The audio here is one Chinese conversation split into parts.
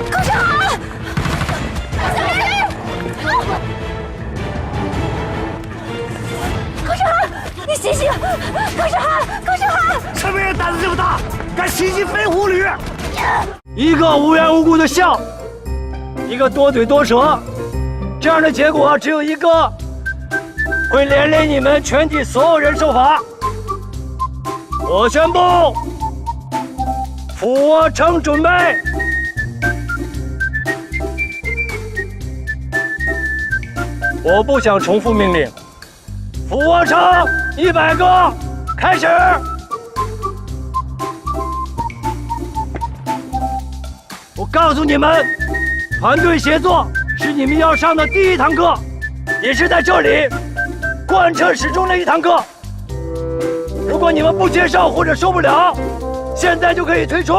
高胜寒，高胜寒，你醒醒！高胜寒，高胜寒！什么人胆子这么大，敢袭击飞狐旅？一个无缘无故的笑，一个多嘴多舌，这样的结果只有一个，会连累你们全体所有人受罚。我宣布，俯卧撑准备。我不想重复命令。俯卧撑100个，开始。我告诉你们，团队协作是你们要上的第一堂课，也是在这里贯彻始终的一堂课。如果你们不接受或者受不了，现在就可以退出。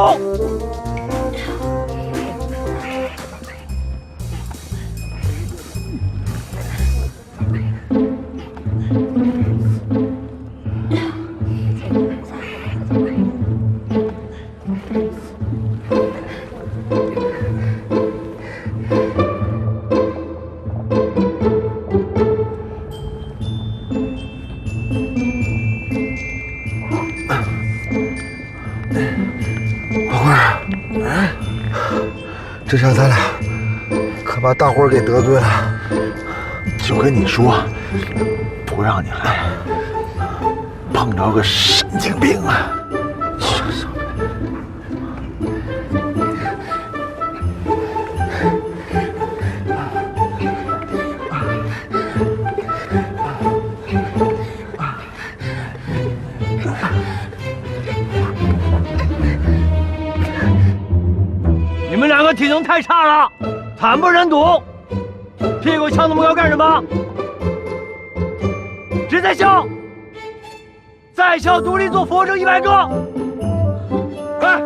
这下咱俩可把大伙儿给得罪了。就跟你说，不让你来，碰着个神经病啊！你们两个体能太差了，惨不忍睹！屁股翘那么高干什么？谁在笑？在校独立做俯卧撑100个，快！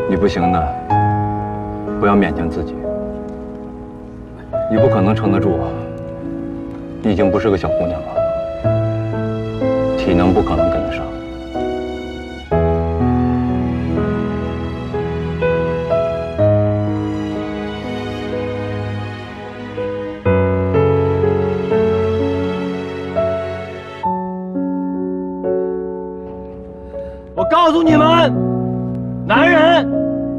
你不行的，不要勉强自己。你不可能撑得住，你已经不是个小姑娘了，体能不可能跟得上。我告诉你们，男人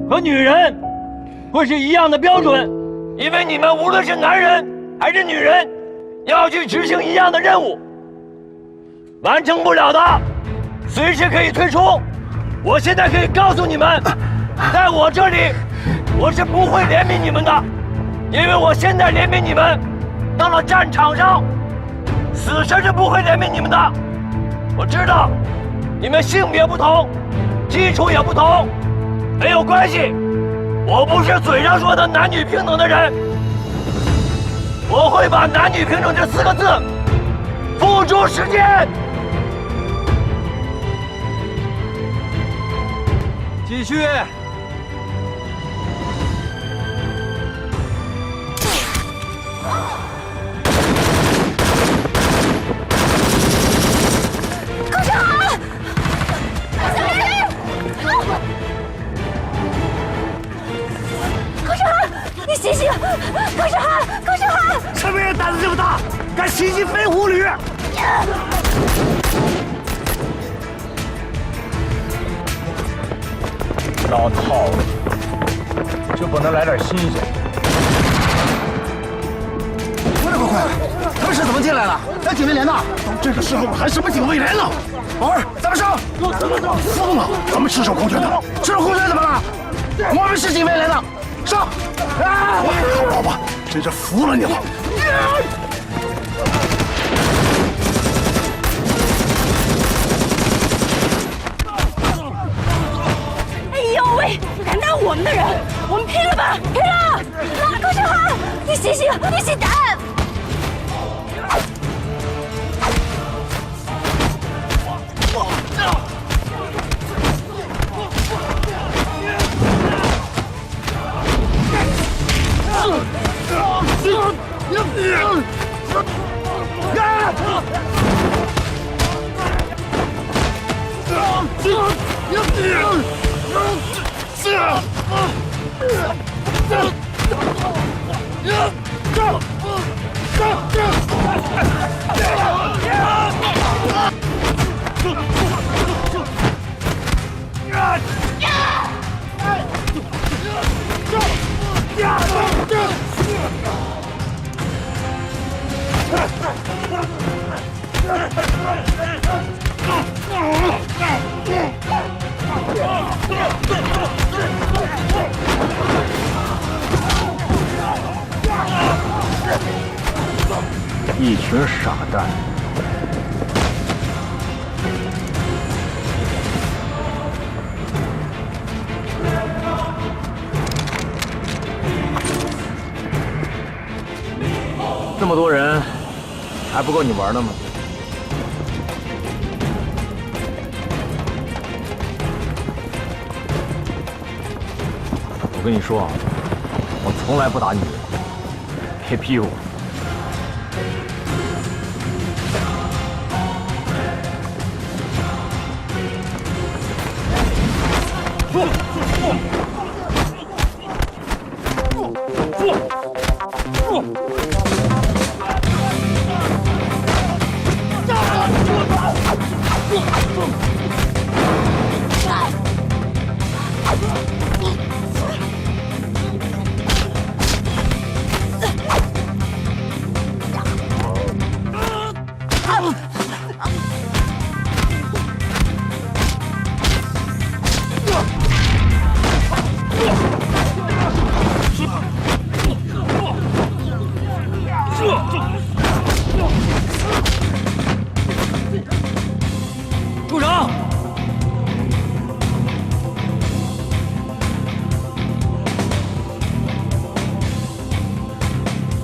和女人会是一样的标准，因为你们无论是男人还是女人，要去执行一样的任务。完成不了的，随时可以退出。我现在可以告诉你们，在我这里，我是不会怜悯你们的，因为我现在怜悯你们，到了战场上，死神是不会怜悯你们的。我知道，你们性别不同，基础也不同。没有关系，我不是嘴上说的男女平等的人，我会把男女平等这4个字付诸实践。继续。高胜寒，高胜寒，你醒醒！高胜寒，高胜寒！什么人胆子这么大，敢袭击飞狐旅？老套子，就不能来点新鲜？这么快，他们是怎么进来的？那警卫连呢？都这个时候还什么警卫连呢？宝儿，咱们上！疯了！他们赤手空拳的，赤手空拳怎么了？我们是警卫连的，上！啊！老板，真是服了你了！我们的人，我们拼了吧，拼了！高小航，你醒醒，你醒胆！一群傻蛋！那么多人，还不够你玩的吗？我跟你说啊，我从来不打女人，别逼我。住手！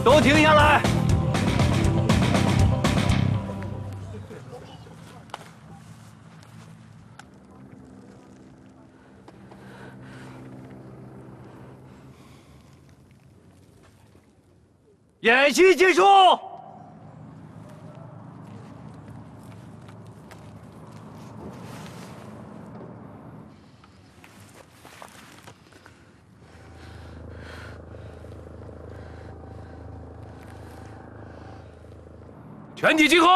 都停下来！演习结束。全体集合！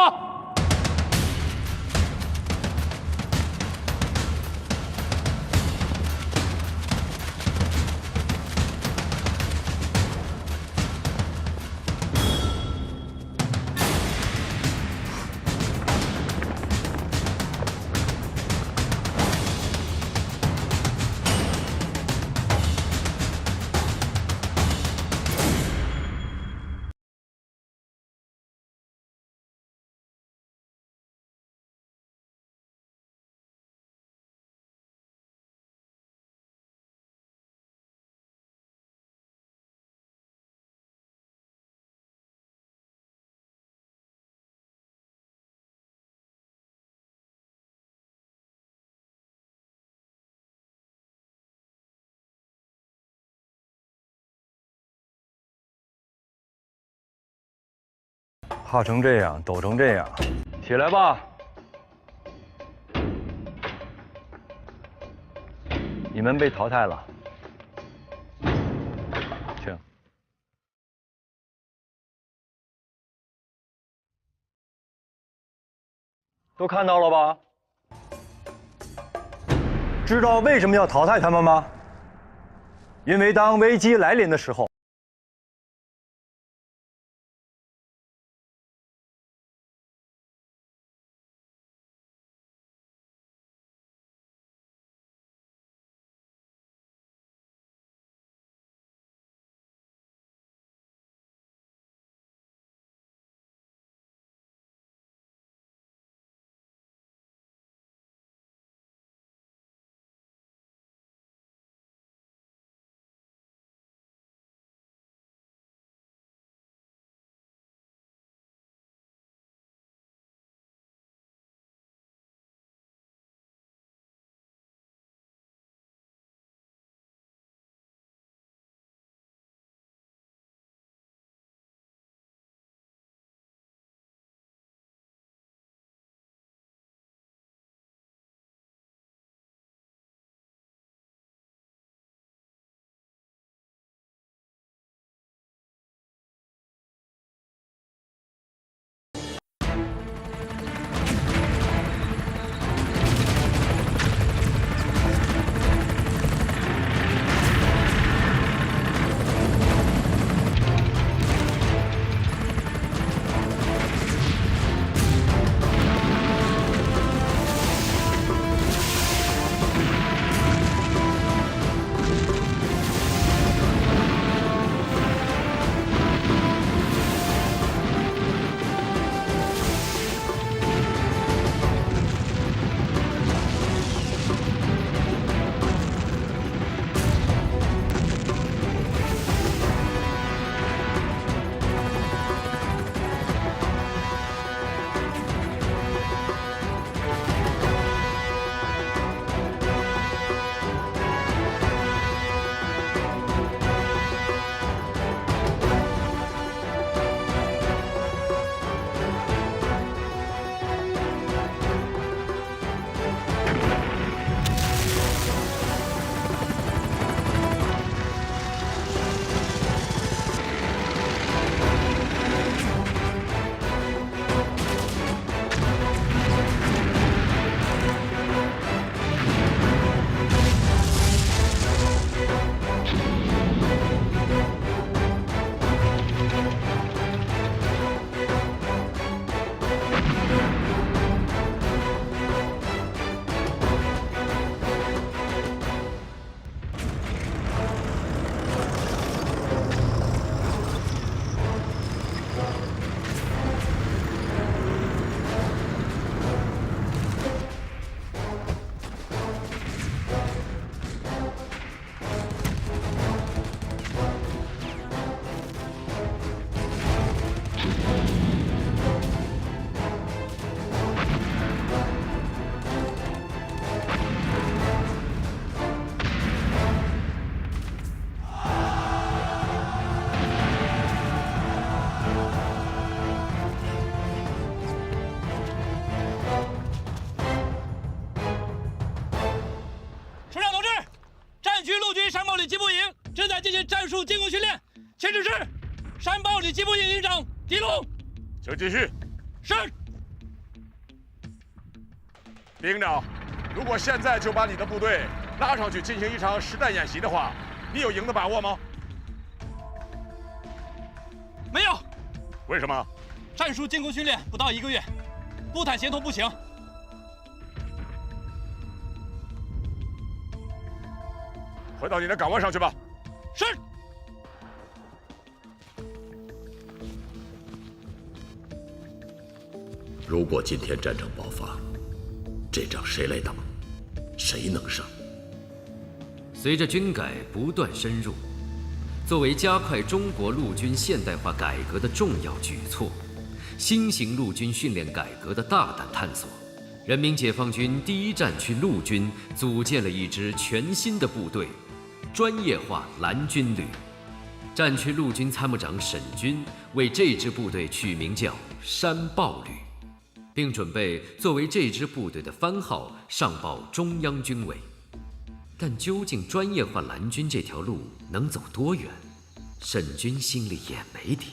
怕成这样，抖成这样，起来吧！你们被淘汰了，请。都看到了吧？知道为什么要淘汰他们吗？因为当危机来临的时候，进行战术进攻训练，请指示山豹旅机部营营长狄龙。请继续。是。李营长，如果现在就把你的部队拉上去进行一场实弹演习的话，你有赢的把握吗？没有。为什么？战术进攻训练不到1个月，步坦协同不行。回到你的岗位上去吧。是。如果今天战争爆发，这仗谁来打？谁能上？随着军改不断深入，作为加快中国陆军现代化改革的重要举措，新型陆军训练改革的大胆探索，人民解放军第一战区陆军组建了一支全新的部队——专业化蓝军旅。战区陆军参谋长沈军为这支部队取名叫山豹旅，并准备作为这支部队的番号上报中央军委。但究竟专业化蓝军这条路能走多远，沈军心里也没底。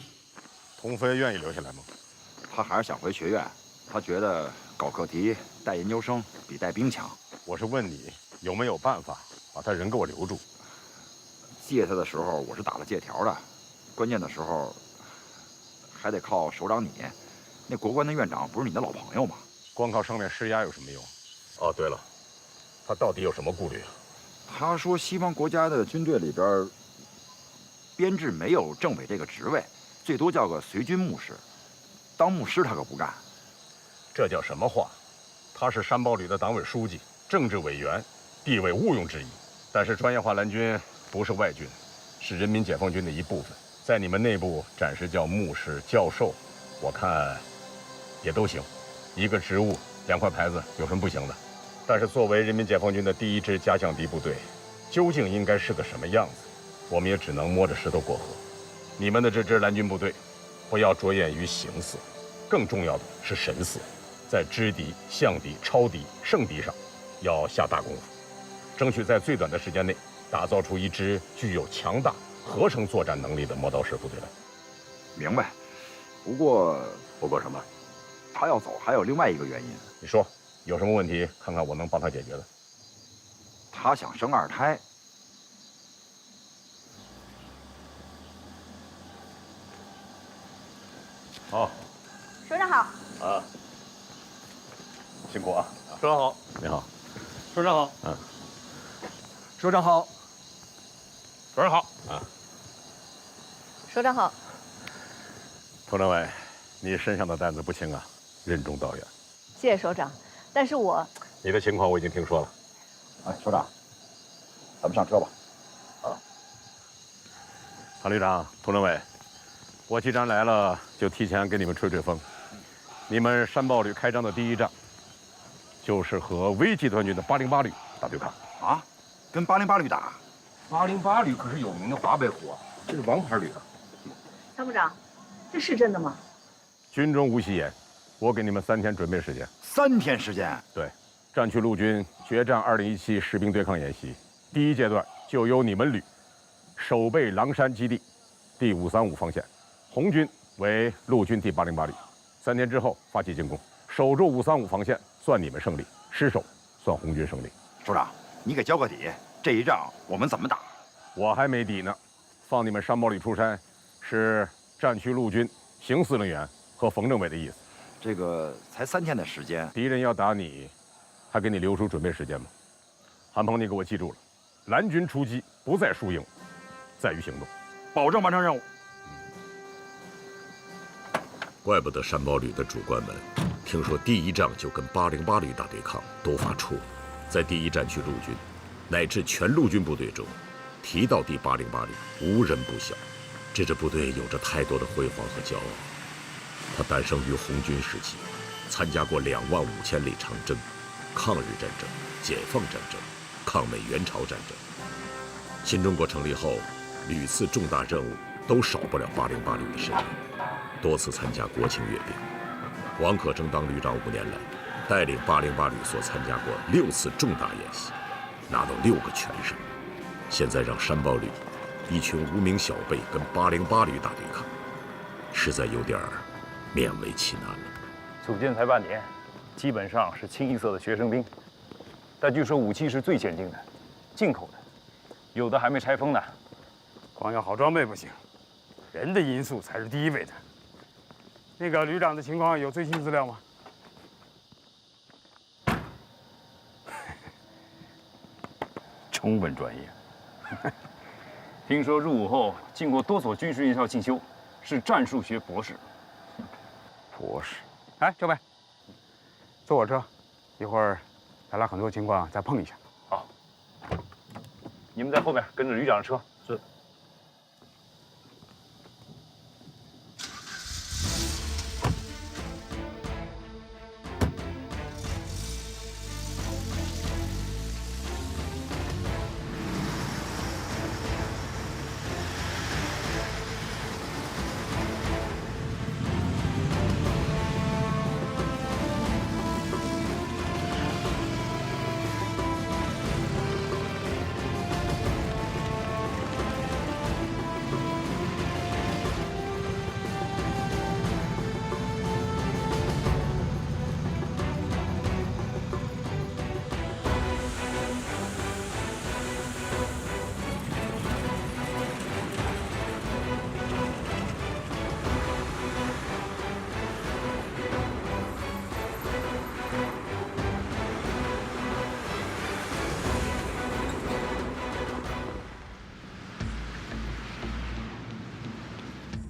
童飞愿意留下来吗？他还是想回学院，他觉得搞课题带研究生比带兵强。我是问你有没有办法把他人给我留住。借他的时候我是打了借条的，关键的时候还得靠首长你。那国关的院长不是你的老朋友吗？光靠上面施压有什么用？哦，对了，他到底有什么顾虑啊？他说西方国家的军队里边编制没有政委这个职位，最多叫个随军牧师，当牧师他可不干。这叫什么话？他是山豹旅的党委书记、政治委员，地位毋庸置疑。但是专业化蓝军不是外军，是人民解放军的一部分，在你们内部暂时叫牧师、教授，我看也都行，一个职务2块牌子有什么不行的？但是作为人民解放军的第一支假想敌部队，究竟应该是个什么样子，我们也只能摸着石头过河。你们的这支蓝军部队，不要着眼于形似，更重要的是神似，在知敌、向敌、超敌、胜敌上要下大功夫，争取在最短的时间内打造出一支具有强大合成作战能力的磨刀石部队来。明白。不过什么？他要走还有另外一个原因。你说有什么问题？看看我能帮他解决的。他想生2胎。好。首长好。啊，辛苦啊。首长好。你好。首长好。嗯。首长好。首长好。啊。首长好。佟政委，你身上的担子不轻啊，任重道远。谢谢首长，但是你的情况我已经听说了。哎，首长，咱们上车吧。啊。唐旅长、佟政委，我既然来了，就提前给你们吹吹风。你们山豹旅开张的第一仗，就是和V集团军的808旅打对抗。啊？跟808旅打？808旅可是有名的华北虎啊，这是王牌旅啊。参谋长，这是真的吗？军中无戏言，我给你们3天准备时间。3天时间？对，战区陆军决战2017士兵对抗演习，第1阶段就由你们旅守备狼山基地第535防线，红军为陆军第808旅。3天之后发起进攻，守住535防线算你们胜利，失守算红军胜利。首长，你给交个底，这一仗我们怎么打？我还没底呢，放你们山豹旅出山，是战区陆军邢司令员和冯政委的意思。这个才3天的时间，敌人要打你，还给你留出准备时间吗？韩鹏，你给我记住了，蓝军出击不在输赢，在于行动，保证完成任务。怪不得山豹旅的主官们听说第一仗就跟808旅打对抗，都发怵。在第一战区陆军乃至全陆军部队中，提到第808旅，无人不晓。这支部队有着太多的辉煌和骄傲。它诞生于红军时期，参加过25000里长征、抗日战争、解放战争、抗美援朝战争。新中国成立后，屡次重大任务都少不了808旅的身影，多次参加国庆阅兵。王可征当旅长5年来，带领808旅所参加过6次重大演习，拿到6个全胜。现在让山豹旅一群无名小辈跟808旅大对抗，实在有点勉为其难了。组建才半年，基本上是清一色的学生兵，但据说武器是最先进的，进口的，有的还没拆封呢。光有好装备不行，人的因素才是第一位的。那个旅长的情况有最新资料吗？充分专业。听说入伍后经过多所军事院校进修，是战术学博士。博士。哎，政委，坐我车，一会儿咱俩很多情况再碰一下。好，你们在后面跟着旅长的车。是。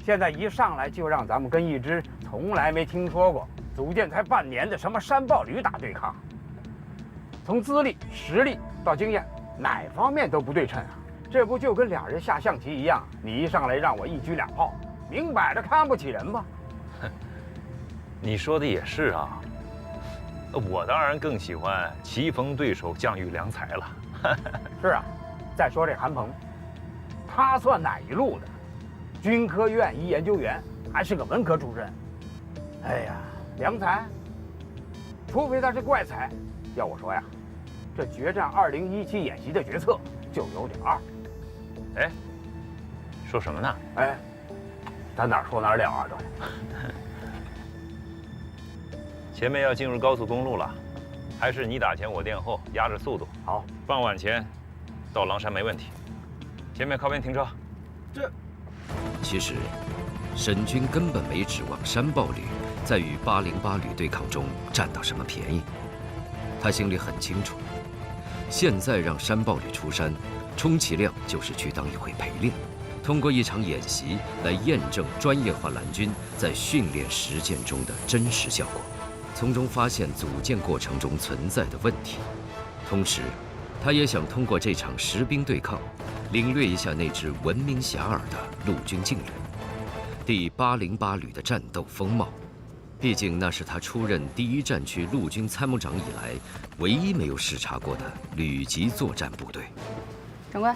现在一上来就让咱们跟一支从来没听说过、组建才半年的什么山豹旅打对抗，从资历、实力到经验，哪方面都不对称啊！这不就跟俩人下象棋一样，你一上来让我一车两炮，明摆着看不起人吧？你说的也是啊，我当然更喜欢棋逢对手，将遇良才了。是啊，再说这韩鹏，他算哪一路的？军科院一研究员，还是个文科出身。哎呀，良才，除非他是怪才。要我说呀，这决战2017演习的决策就有点二。哎，说什么呢？哎，咱哪说哪了啊？这前面要进入高速公路了，还是你打前我垫后，压着速度。好，傍晚前到狼山没问题。前面靠边停车。这。其实，沈军根本没指望山豹旅在与808旅对抗中占到什么便宜。他心里很清楚，现在让山豹旅出山，充其量就是去当一回陪练，通过一场演习来验证专业化蓝军在训练实践中的真实效果，从中发现组建过程中存在的问题。同时，他也想通过这场实兵对抗，领略一下那支闻名遐迩的陆军劲旅，第808旅的战斗风貌。毕竟那是他出任第1战区陆军参谋长以来唯一没有视察过的旅级作战部队。长官，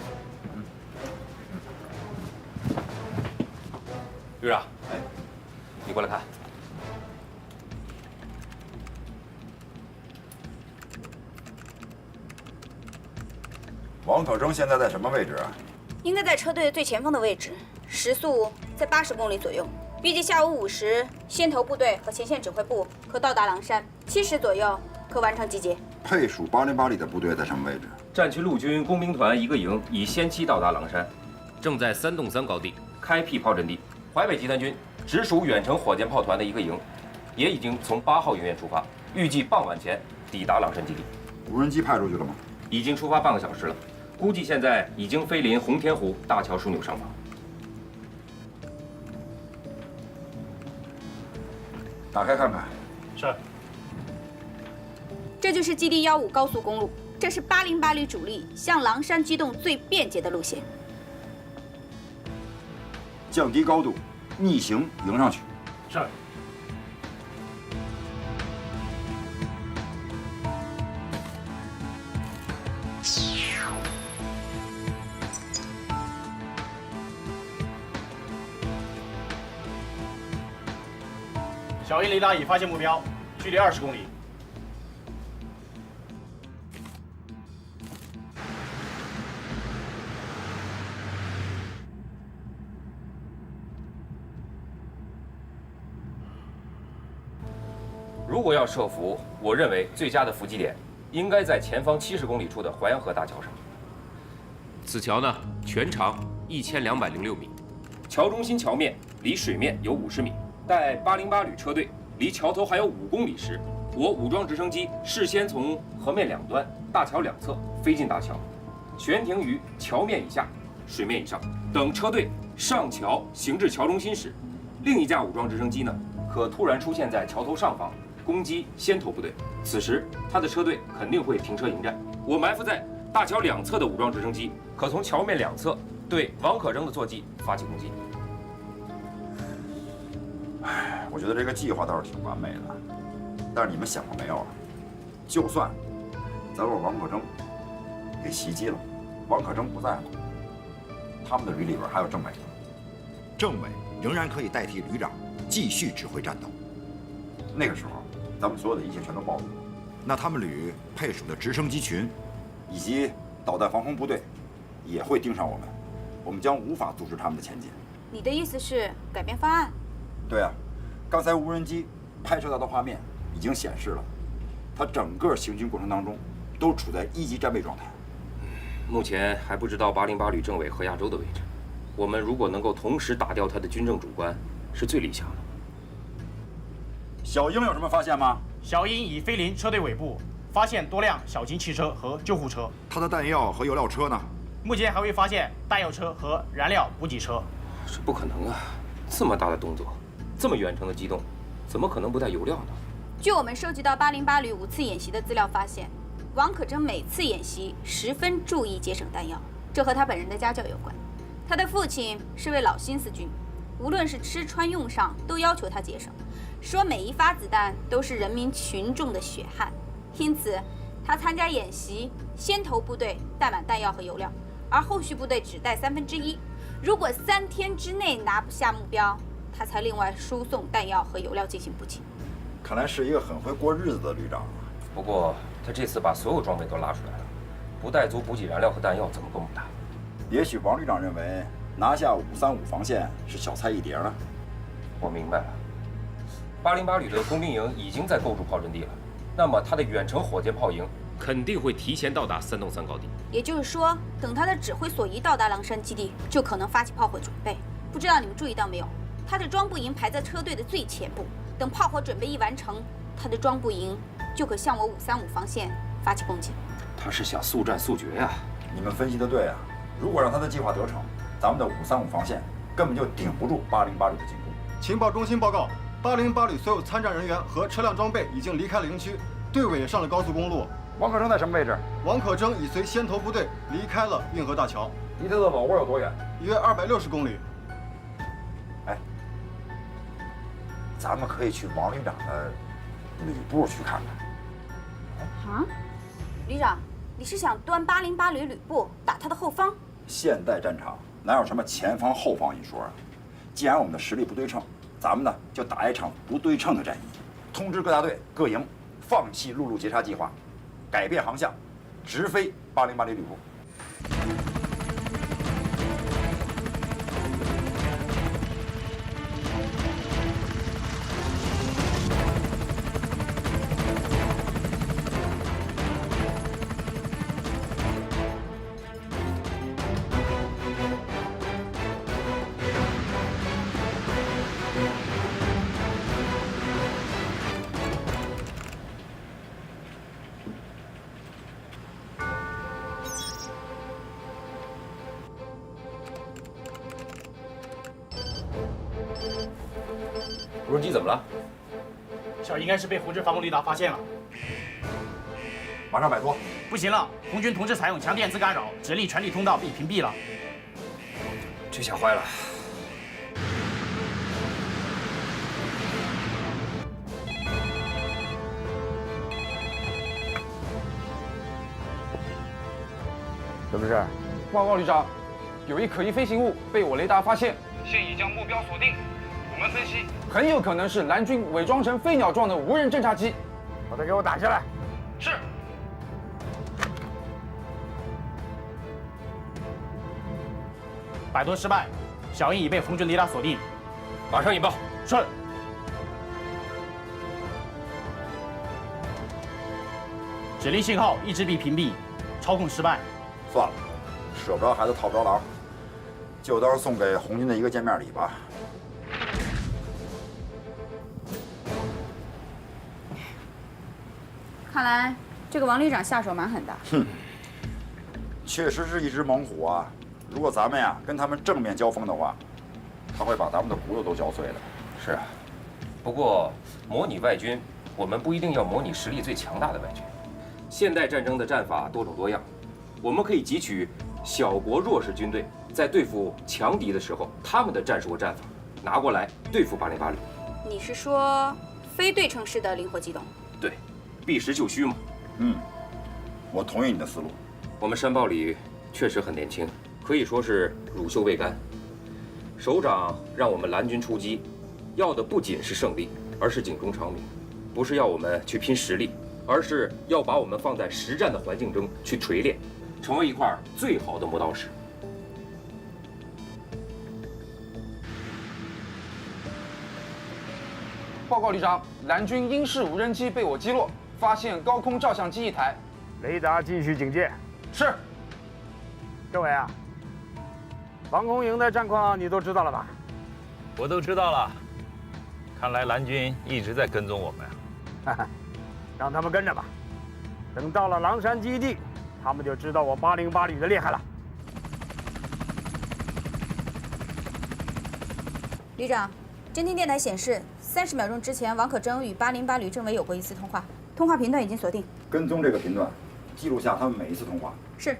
旅长，哎，你过来看。王可生现在在什么位置啊？应该在车队的最前方的位置，时速在80公里左右。预计下午5时，先头部队和前线指挥部可到达狼山，7时左右可完成集结。配属808旅的部队在什么位置？战区陆军工兵团1个营已先期到达狼山，正在3洞3高地开辟炮阵地。淮北集团军直属远程火箭炮团的1个营，也已经从8号营院出发，预计傍晚前抵达狼山基地。无人机派出去了吗？已经出发半个小时了，估计现在已经飞临红天湖大桥枢纽上方。打开看看。是。这就是GD15高速公路，这是808旅主力向狼山机动最便捷的路线。降低高度，逆行迎上去。是。小鹰雷达已发现目标，距离20公里。如果要设伏，我认为最佳的伏击点应该在前方70公里处的淮阳河大桥上。此桥呢，全长1206米，桥中心桥面离水面有50米。待808旅车队离桥头还有5公里时，我武装直升机事先从河面两端、大桥两侧飞进大桥，悬停于桥面以下、水面以上。等车队上桥行至桥中心时，另一架武装直升机呢，可突然出现在桥头上方，攻击先头部队。此时，他的车队肯定会停车迎战。我埋伏在大桥两侧的武装直升机，可从桥面两侧对王可征的坐骑发起攻击。我觉得这个计划倒是挺完美的，但是你们想过没有啊？就算咱把王可征给袭击了，王可征不在了，他们的旅里边还有政委呢，政委仍然可以代替旅长继续指挥战斗。那个时候，咱们所有的一切全都暴露了，那他们旅配属的直升机群以及导弹防空部队也会盯上我们，我们将无法阻止他们的前进。你的意思是改变方案？对啊，刚才无人机拍摄到的画面已经显示了，它整个行军过程当中都处在1级战备状态。目前还不知道808旅政委何亚洲的位置。我们如果能够同时打掉他的军政主官，是最理想的。小英有什么发现吗？小英已飞临车队尾部，发现多辆小型汽车和救护车。他的弹药和油料车呢？目前还未发现弹药车和燃料补给车。这不可能啊！这么大的动作，这么远程的机动，怎么可能不带油料呢？据我们收集到808旅5次演习的资料发现，王可征每次演习十分注意节省弹药，这和他本人的家教有关。他的父亲是位老新四军，无论是吃穿用上都要求他节省，说每一发子弹都是人民群众的血汗。因此，他参加演习，先头部队带满弹药和油料，而后续部队只带1/3。如果3天之内拿不下目标，他才另外输送弹药和油料进行补给。看来是一个很会过日子的旅长啊。不过他这次把所有装备都拉出来了，不带足补给燃料和弹药怎么够打？也许王旅长认为拿下535防线是小菜一碟呢。我明白了，808旅的工兵营已经在构筑炮阵地了，那么他的远程火箭炮营肯定会提前到达3洞3高地。也就是说，等他的指挥所一到达狼山基地，就可能发起炮火准备。不知道你们注意到没有，他的装步营排在车队的最前部，等炮火准备一完成，他的装步营就可向我535防线发起攻击。他是想速战速决呀！你们分析的对啊，如果让他的计划得逞，咱们的535防线根本就顶不住808旅的进攻。情报中心报告，808旅所有参战人员和车辆装备已经离开了营区，队尾也上了高速公路。王可征在什么位置？王可征已随先头部队离开了运河大桥，离他的老窝有多远？约260公里。哎，咱们可以去王旅长的旅部去看看。啊，旅长，你是想端808旅旅部打他的后方？现代战场哪有什么前方后方一说啊？既然我们的实力不对称，咱们呢就打一场不对称的战役，通知各大队各营放弃陆路截杀计划，改变航向，直飞808旅旅部。无人机怎么了？小应该是被胡志防空雷达发现了，马上摆脱。不行了，红军同志采用强电磁干扰，指令传递通道被屏蔽了。这下坏了。什么事？报告旅长，有一可疑飞行物被我雷达发现，现已将目标锁定。我们分析，很有可能是蓝军伪装成飞鸟状的无人侦察机。把它给我打下来。是。摆脱失败，小鹰已被红军雷达锁定。马上引爆。是。指令信号一直被屏蔽，操控失败。算了，射不着孩子套不着狼，就当送给红军的一个见面礼吧。看来这个王旅长下手蛮狠的。哼，确实是一只猛虎啊！如果咱们呀跟他们正面交锋的话，他会把咱们的骨头都嚼碎的。是啊，不过模拟外军，我们不一定要模拟实力最强大的外军。现代战争的战法多种多样，我们可以汲取小国弱势军队在对付强敌的时候他们的战术和战法，拿过来对付808旅。你是说非对称式的灵活机动？对，避实就虚嘛。我同意你的思路。我们山豹旅确实很年轻，可以说是乳臭未干。首长让我们蓝军出击，要的不仅是胜利，而是警钟长鸣。不是要我们去拼实力，而是要把我们放在实战的环境中去锤炼，成为一块最好的磨刀石。报告旅长，蓝军鹰式无人机被我击落，发现高空照相机1台，雷达继续警戒。是。政委啊，防空营的战况你都知道了吧？我都知道了。看来蓝军一直在跟踪我们呀。哈哈，让他们跟着吧。等到了狼山基地，他们就知道我808旅的厉害了。旅长，监听电台显示，30秒钟之前，王可征与808旅政委有过一次通话，通话频段已经锁定。跟踪这个频段，记录下他们每一次通话。是。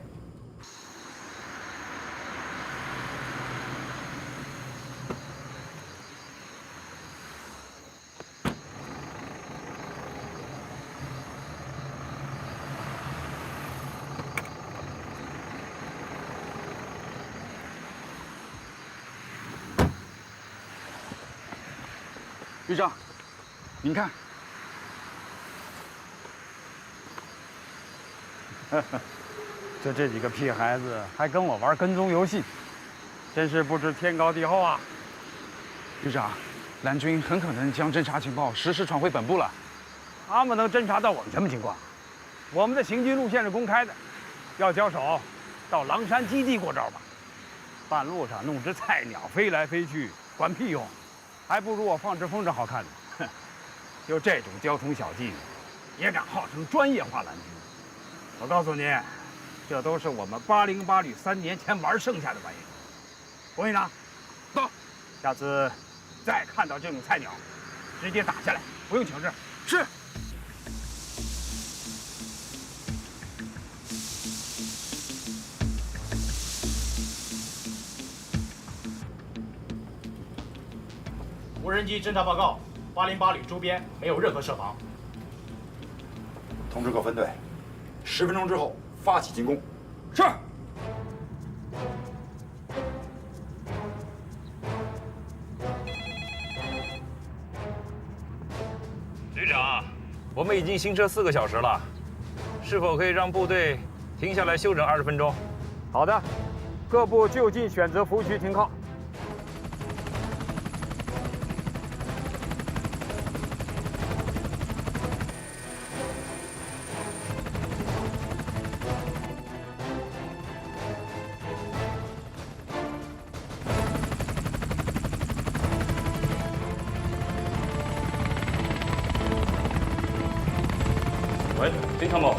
旅长，您看，就这几个屁孩子还跟我玩跟踪游戏，真是不知天高地厚啊！旅长，蓝军很可能将侦察情报实时传回本部了。他们能侦察到我们什么情况？我们的行军路线是公开的，要交手，到狼山基地过招吧。半路上弄只菜鸟飞来飞去，管屁用！还不如我放只风筝好看呢。哼，就这种交通小技，也敢号称专业化蓝军？我告诉你，这都是我们808旅3年前玩剩下的玩意儿。冯营长，到，下次再看到这种菜鸟，直接打下来，不用请示。是。无人机侦察报告：808旅周边没有任何设防。通知各分队，10分钟之后发起进攻。是。旅长，我们已经行车4个小时了，是否可以让部队停下来休整20分钟？好的，各部就近选择服务区停靠。喂，金参谋。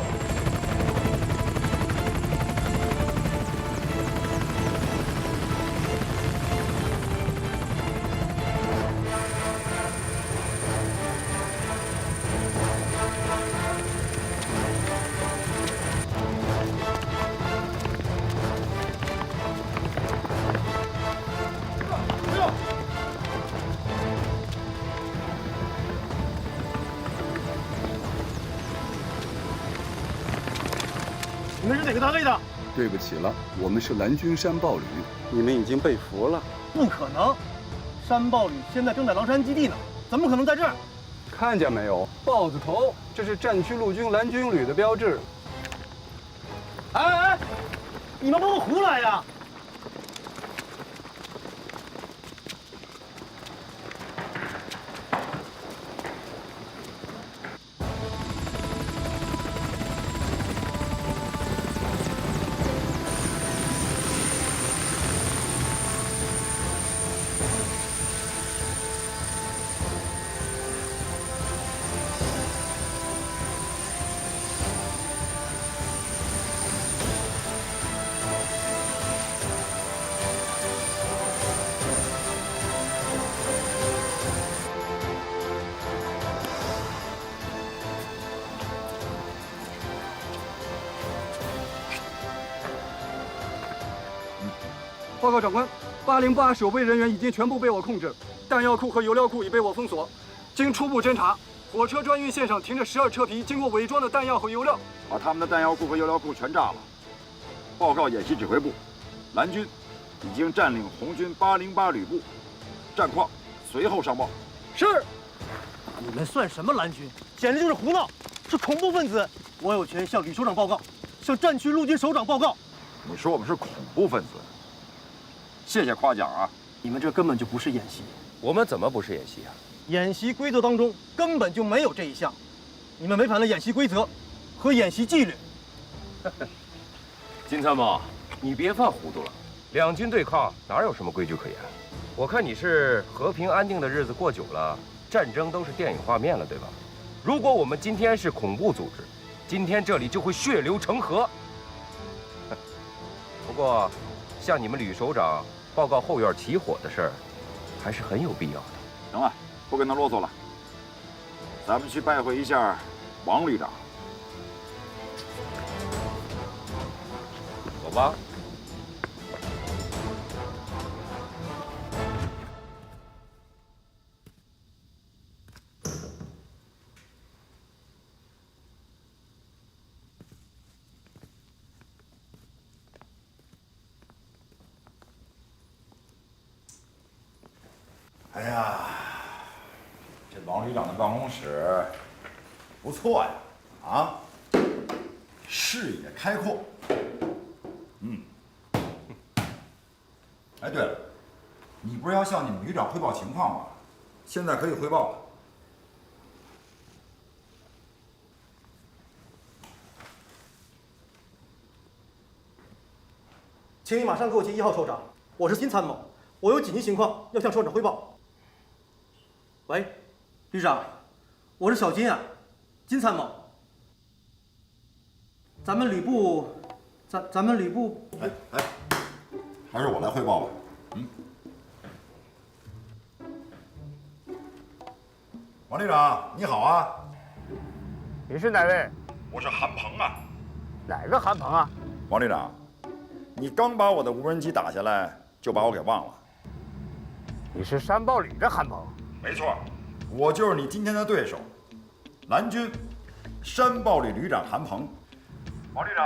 你们是哪个单位的？对不起了，我们是蓝军山豹旅。你们已经被俘了。不可能，山豹旅现在正在狼山基地呢，怎么可能在这儿？看见没有，豹子头，这是战区陆军蓝军旅的标志。哎，你们不能胡来呀！报告长官，808守备人员已经全部被我控制，弹药库和油料库已被我封锁。经初步侦查，火车专运线上停着12车皮经过伪装的弹药和油料，把他们的弹药库和油料库全炸了。报告演习指挥部，蓝军已经占领红军808旅部，战况随后上报。是。你们算什么蓝军？简直就是胡闹，是恐怖分子！我有权向吕首长报告，向战区陆军首长报告。你说我们是恐怖分子？谢谢夸奖啊！你们这根本就不是演习。我们怎么不是演习啊？演习规则当中根本就没有这一项，你们违反了演习规则和演习纪律。金参谋，你别犯糊涂了，两军对抗哪有什么规矩可言？我看你是和平安定的日子过久了，战争都是电影画面了，对吧？如果我们今天是恐怖组织，今天这里就会血流成河。不过，向你们吕首长报告后院起火的事儿，还是很有必要的。行了，不跟他啰嗦了，咱们去拜会一下王旅长。走吧。哎呀，这王旅长的办公室不错呀，啊，视野开阔。哎，对了，你不是要向你们旅长汇报情况吗？现在可以汇报了。请你马上给我接1号首长，我是金参谋，我有紧急情况要向首长汇报。喂，旅长，我是小金啊，金参谋。咱们旅部，咱们旅部，还是我来汇报吧。王旅长，你好啊。你是哪位？我是韩鹏啊。哪个韩鹏啊？王旅长，你刚把我的无人机打下来，就把我给忘了。你是山豹旅的韩鹏？没错，我就是你今天的对手，蓝军山豹旅旅长韩鹏。王旅长，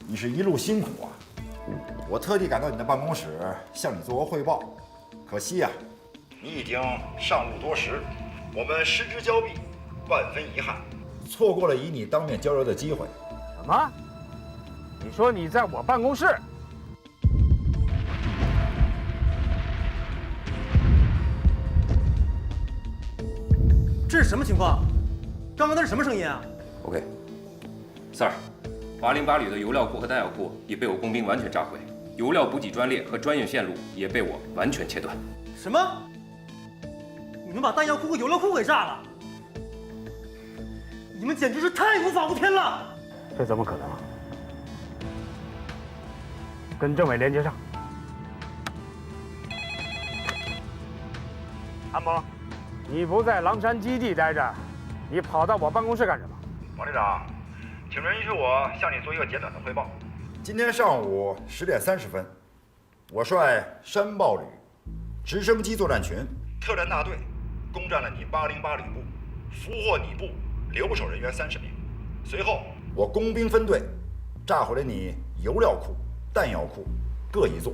你是一路辛苦啊，我特地赶到你的办公室向你做个汇报。可惜呀，你已经上路多时，我们失之交臂，万分遗憾，错过了与你当面交流的机会。什么？你说你在我办公室？这是什么情况？刚刚那是什么声音啊 ？OK，Sir，808旅的油料库和弹药库已被我工兵完全炸毁，油料补给专列和专运线路也被我完全切断。什么？你们把弹药库和油料库给炸了？你们简直是太无法无天了！这怎么可能？跟政委连接上。韩鹏，你不在狼山基地待着，你跑到我办公室干什么？王旅长，请允许我向你做一个简短的汇报。今天上午10点30分，我率山豹旅直升机作战群特战大队攻占了你808旅部，俘获你部留守人员30名。随后，我工兵分队炸毁了你油料库、弹药库各一座，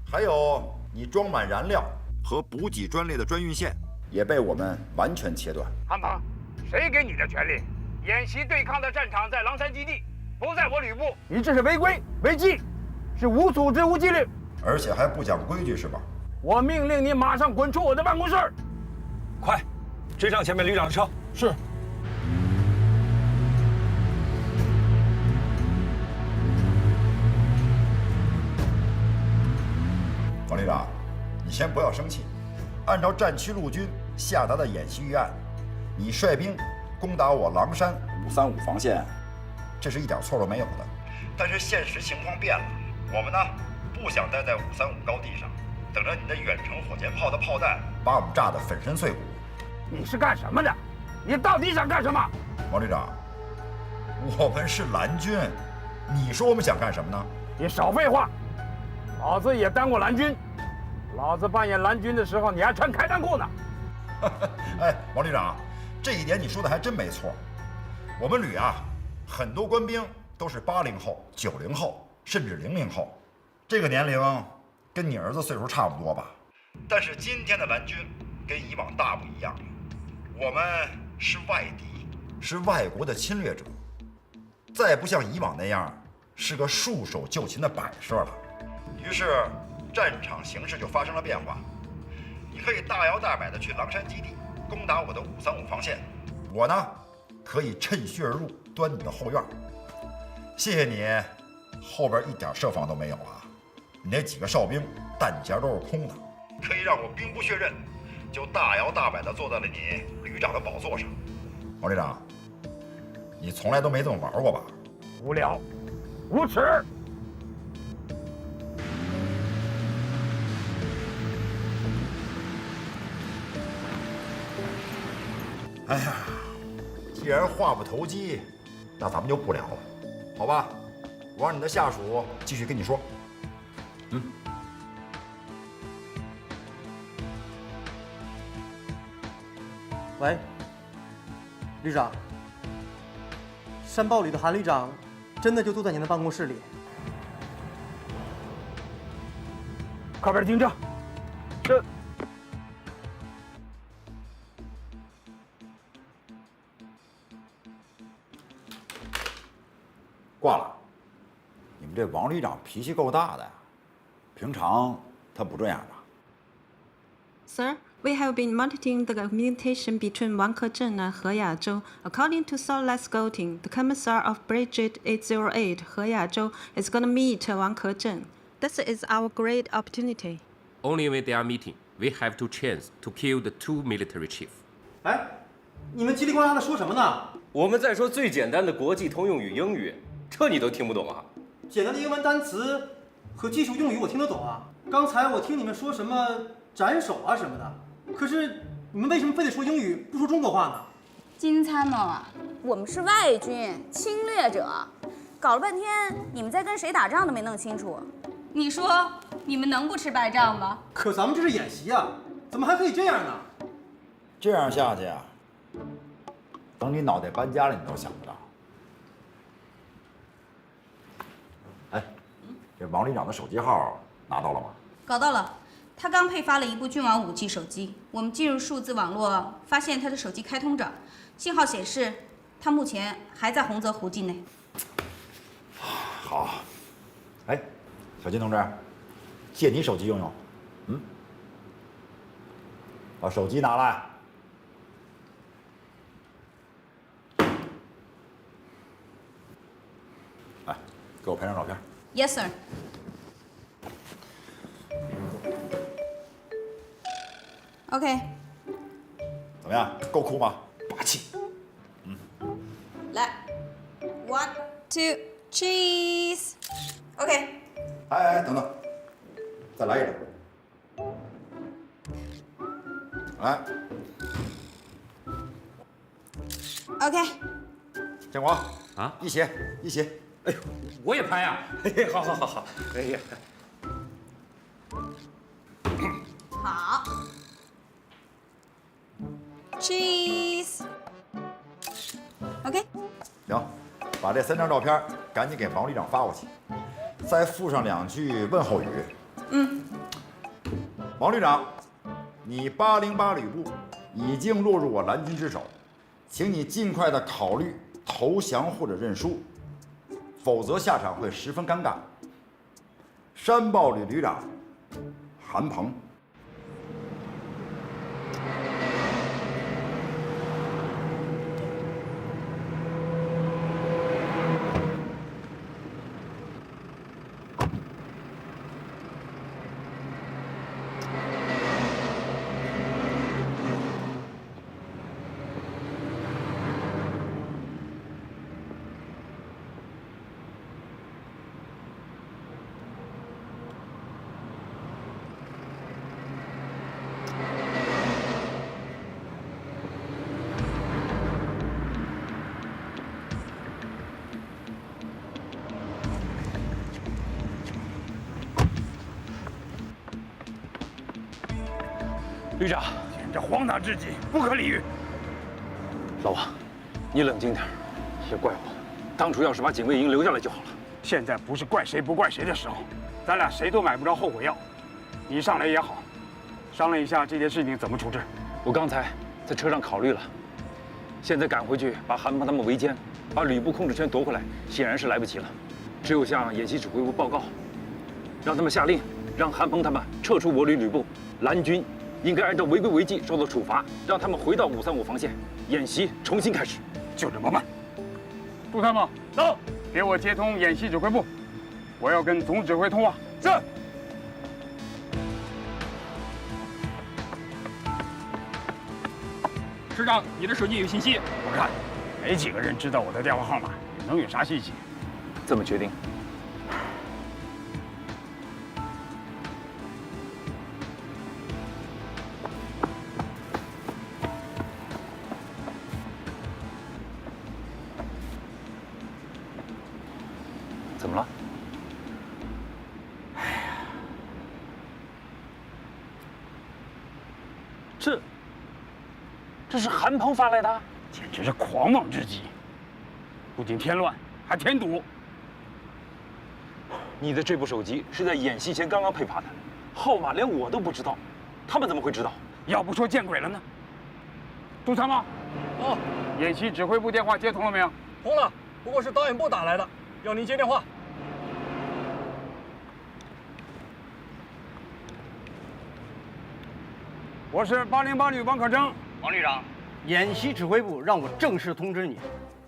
还有你装满燃料和补给专列的专运线也被我们完全切断。韩鹏，谁给你的权利？演习对抗的战场在狼山基地，不在我旅部。你这是违规违纪，是无组织无纪律，而且还不讲规矩是吧？我命令你马上滚出我的办公室！快，追上前面旅长的车。是。王旅长，你先不要生气。按照战区陆军下达的演习预案，你率兵攻打我狼山535防线，这是一点错都没有的。但是现实情况变了，我们呢不想待在535高地上，等着你的远程火箭炮的炮弹把我们炸得粉身碎骨。你是干什么的？你到底想干什么？王旅长，我们是蓝军，你说我们想干什么呢？你少废话，老子也当过蓝军，老子扮演蓝军的时候，你还穿开裆裤呢。哎，王旅长，这一点你说的还真没错。我们旅啊，很多官兵都是80后、90后，甚至00后，这个年龄跟你儿子岁数差不多吧。但是今天的蓝军跟以往大不一样了，我们是外敌，是外国的侵略者，再不像以往那样是个束手就擒的摆设了。于是战场形势就发生了变化，你可以大摇大摆地去狼山基地攻打我的535防线，我呢可以趁虚而入端你的后院。谢谢你，后边一点设防都没有啊！你那几个哨兵弹夹都是空的，可以让我兵不血刃，就大摇大摆地坐在了你旅长的宝座上。王旅长，你从来都没这么玩过吧？无聊，无耻！哎呀，既然话不投机，那咱们就不聊了，好吧？我让你的下属继续跟你说。喂，旅长，山豹旅的韩旅长真的就坐在您的办公室里？靠边听着，这。挂了。你们这王旅长脾气够大的呀，平常他不这样吧 Sir, we have been monitoring the communication between Wang Kezhen and He Yazhou. According to Solid Scouting, the commissar of Brigade 808, He Yazhou, is going to meet Wang Kezhen. This is our great opportunity. Only when they are meeting, we have to chance to kill the two military chiefs. 哎，你们叽里呱啦的说什么呢？我们在说最简单的国际通用语英语，这你都听不懂啊？简单的英文单词和技术用语我听得懂啊。刚才我听你们说什么斩首啊什么的，可是你们为什么非得说英语，不说中国话呢？金参谋啊，我们是外军侵略者，搞了半天你们在跟谁打仗都没弄清楚。你说你们能不吃败仗吗？可咱们这是演习啊，怎么还可以这样呢？这样下去啊，等你脑袋搬家了，你都想不到。哎，这王旅长的手机号拿到了吗？搞到了，他刚配发了一部郡王5G 手机，我们进入数字网络，发现他的手机开通着，信号显示他目前还在洪泽湖境内。好，哎，小金同志，借你手机用用。把手机拿来。哎，给我拍张照片。Yes, sir. OK。怎么样？够酷吗？霸气。来 ，1, 2, cheese。OK。哎，等等，再来一张。来。OK。建国啊，一起。哎呦，我也拍啊！嘿，好。哎呀，好。Cheese。OK。行，把这3张照片赶紧给王旅长发过去，再附上2句问候语。王旅长，你808旅部已经落入我蓝军之手，请你尽快的考虑投降或者认输，否则下场会十分尴尬。山豹旅旅长韩鹏。旅长，这荒唐之极，不可理喻。老王，你冷静点，别怪我。当初要是把警卫营留下来就好了。现在不是怪谁不怪谁的时候，咱俩谁都买不着后悔药。你上来也好，商量一下这件事情怎么处置。我刚才在车上考虑了，现在赶回去把韩鹏他们围歼，把吕布控制权夺回来，显然是来不及了。只有向演习指挥部报告，让他们下令，让韩鹏他们撤出我旅吕部，蓝军应该按照违规违纪受到处罚，让他们回到535防线，演习重新开始。就这么办。杜参谋，走，给我接通演习指挥部，我要跟总指挥通话。是。师长，你的手机有信息。我看没几个人知道我的电话号码，能有啥信息？这么决定？怎么了？哎呀，这是韩鹏发来的，简直是狂妄之极，不仅添乱，还添堵。你的这部手机是在演习前刚刚配发的，号码连我都不知道，他们怎么会知道？要不说见鬼了呢？杜参谋，哦，演习指挥部电话接通了没有？通了，不过是导演部打来的，要您接电话。我是808旅王可征。王旅长，演习指挥部让我正式通知你，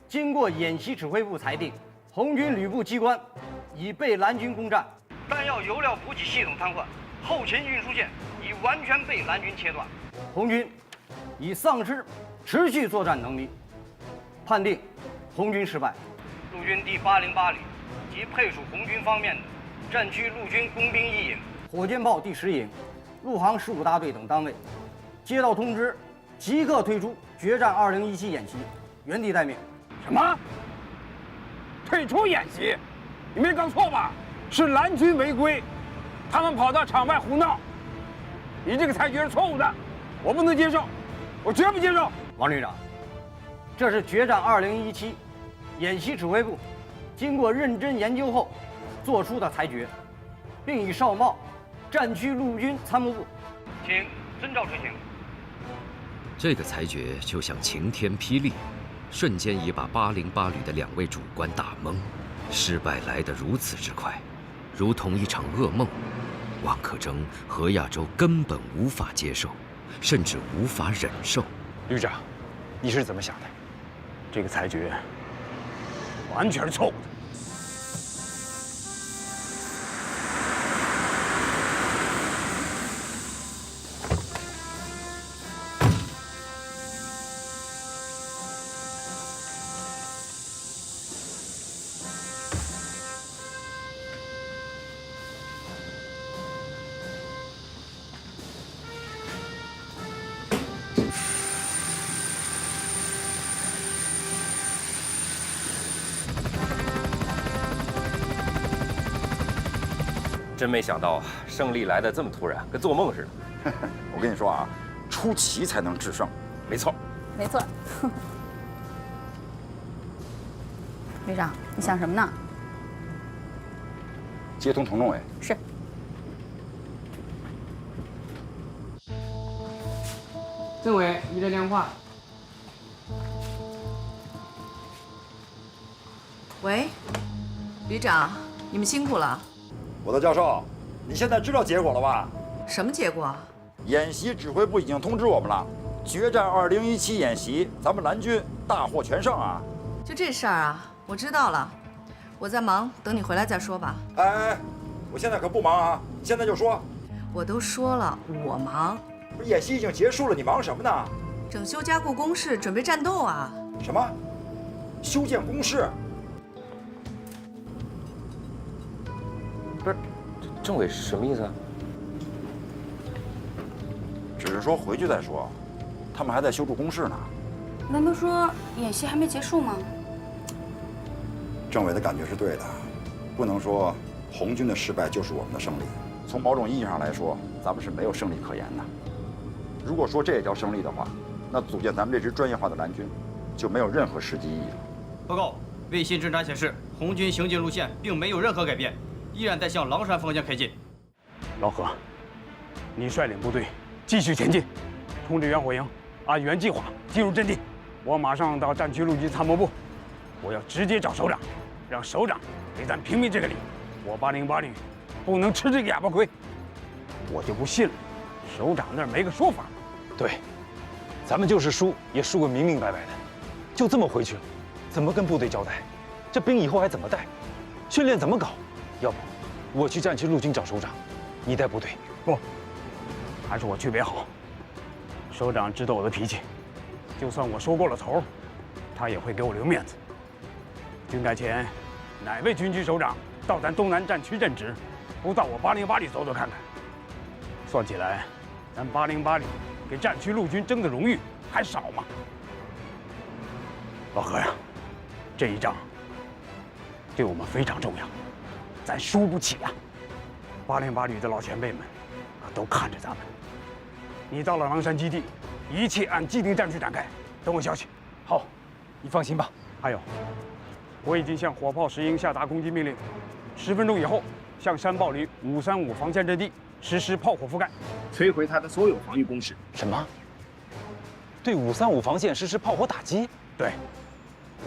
经过演习指挥部裁定，红军旅部机关已被蓝军攻占，弹药油料补给系统瘫痪，后勤运输线已完全被蓝军切断，红军已丧失持续作战能力，判定红军失败。陆军第808旅及配属红军方面的战区陆军工兵一营、火箭炮第10营、陆航15大队等单位，接到通知，即刻退出决战2017演习，原地待命。什么？退出演习？你没搞错吧？是蓝军违规，他们跑到场外胡闹。你这个裁决是错误的，我不能接受，我绝不接受。王旅长，这是决战2017演习指挥部经过认真研究后做出的裁决，并已上报战区陆军参谋部，请遵照执行。这个裁决就像晴天霹雳，瞬间已把808旅的2位主官打懵。失败来得如此之快，如同一场噩梦。王可征、何亚洲根本无法接受，甚至无法忍受。旅长，你是怎么想的？这个裁决完全是错误的。真没想到胜利来得这么突然，跟做梦似的。我跟你说啊，出奇才能制胜，没错，没错。旅长，你想什么呢？接通佟政委。是。政委，你的电话。喂，旅长，你们辛苦了。我的教授，你现在知道结果了吧？什么结果？演习指挥部已经通知我们了，决战2017演习，咱们蓝军大获全胜啊！就这事儿啊，我知道了，我在忙，等你回来再说吧。哎，我现在可不忙啊，你现在就说。我都说了，我忙。不是演习已经结束了，你忙什么呢？整修加固工事，准备战斗啊！什么？修建工事？不是，政委什么意思啊？只是说回去再说，他们还在修筑工事呢。难道说演习还没结束吗？政委的感觉是对的，不能说红军的失败就是我们的胜利。从某种意义上来说，咱们是没有胜利可言的。如果说这也叫胜利的话，那组建咱们这支专业化的蓝军就没有任何实际意义了。报告，卫星侦察显示，红军行进路线并没有任何改变，依然在向狼山方向开进。老何，你率领部队继续前进，通知袁火营，按原计划进入阵地。我马上到战区陆军参谋部，我要直接找首长，让首长给咱评评这个理。我808旅不能吃这个哑巴亏。我就不信了，首长那儿没个说法。对，咱们就是输也输个明明白白的，就这么回去了，怎么跟部队交代？这兵以后还怎么带？训练怎么搞？要不我去战区陆军找首长，你带部队。不，还是我去为好。首长知道我的脾气，就算我收过了头，他也会给我留面子。军改前，哪位军区首长到咱东南战区任职，不到我808旅走走看看？算起来，咱808旅给战区陆军争的荣誉还少吗？老何呀，这一仗对我们非常重要，咱输不起啊！808旅的老前辈们可都看着咱们。你到了狼山基地，一切按既定战术展开，等我消息。好，你放心吧。还有，我已经向火炮10营下达攻击命令，10分钟以后向山豹旅535防线阵地实施炮火覆盖，摧毁他的所有防御工事。什么？对535防线实施炮火打击？对，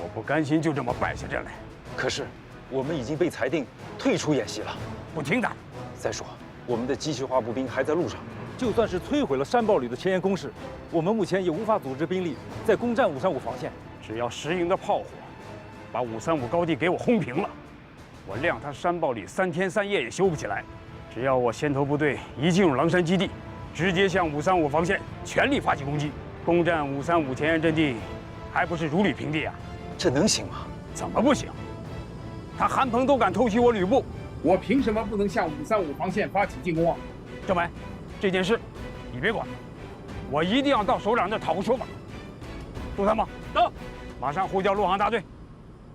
我不甘心就这么败下阵来。可是我们已经被裁定退出演习了，不听的。再说，我们的机械化步兵还在路上，就算是摧毁了山豹旅的前沿工事，我们目前也无法组织兵力再攻占535防线。只要10营的炮火把535高地给我轰平了，我谅他山豹旅3天3夜也修不起来。只要我先头部队一进入狼山基地，直接向535防线全力发起攻击，攻占535前沿阵地，还不是如履平地啊？这能行吗？怎么不行？他韩鹏都敢偷袭我旅部，我凭什么不能向535防线发起进攻啊？政委，这件事你别管，我一定要到首长那讨个说法。陆参谋，到，马上呼叫陆航大队，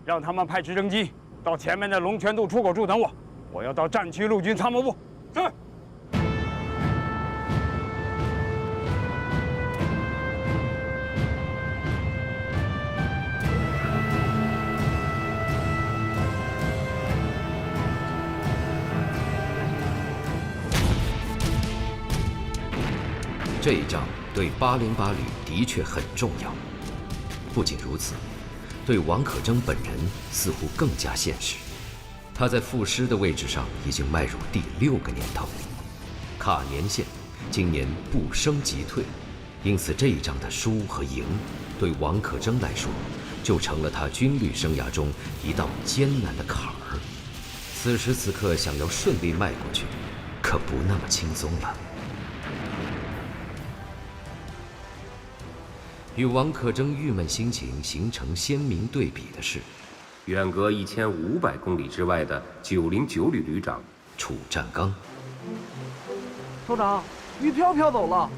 让他们派直升机到前面的龙泉渡出口处等我。我要到战区陆军参谋部。是。这一仗对808旅的确很重要。不仅如此，对王可争本人似乎更加现实。他在副师的位置上已经迈入第6个年头，卡年线今年不升即退，因此这一仗的输和赢，对王可争来说，就成了他军旅生涯中一道艰难的坎儿。此时此刻想要顺利迈过去，可不那么轻松了。与王可争郁闷心情形成鲜明对比的是，远隔1500公里之外的909旅旅长楚占刚。首长，鱼飘飘走了。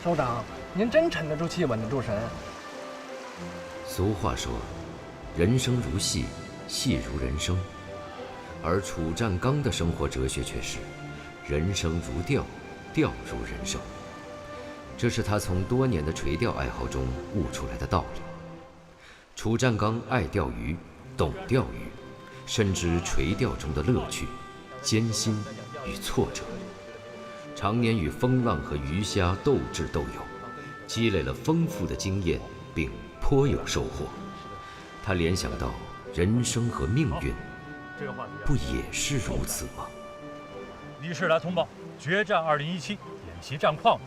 首长，您真沉得住气，稳得住神。俗话说，人生如戏，戏如人生。而楚占刚的生活哲学却是，人生如钓，钓如人生。这是他从多年的垂钓爱好中悟出来的道理。楚占刚爱钓鱼，懂钓鱼，深知垂钓中的乐趣、艰辛与挫折。常年与风浪和鱼虾斗智斗勇，积累了丰富的经验，并颇有收获。他联想到人生和命运，不也是如此吗？李世来通报，决战2017演习战况。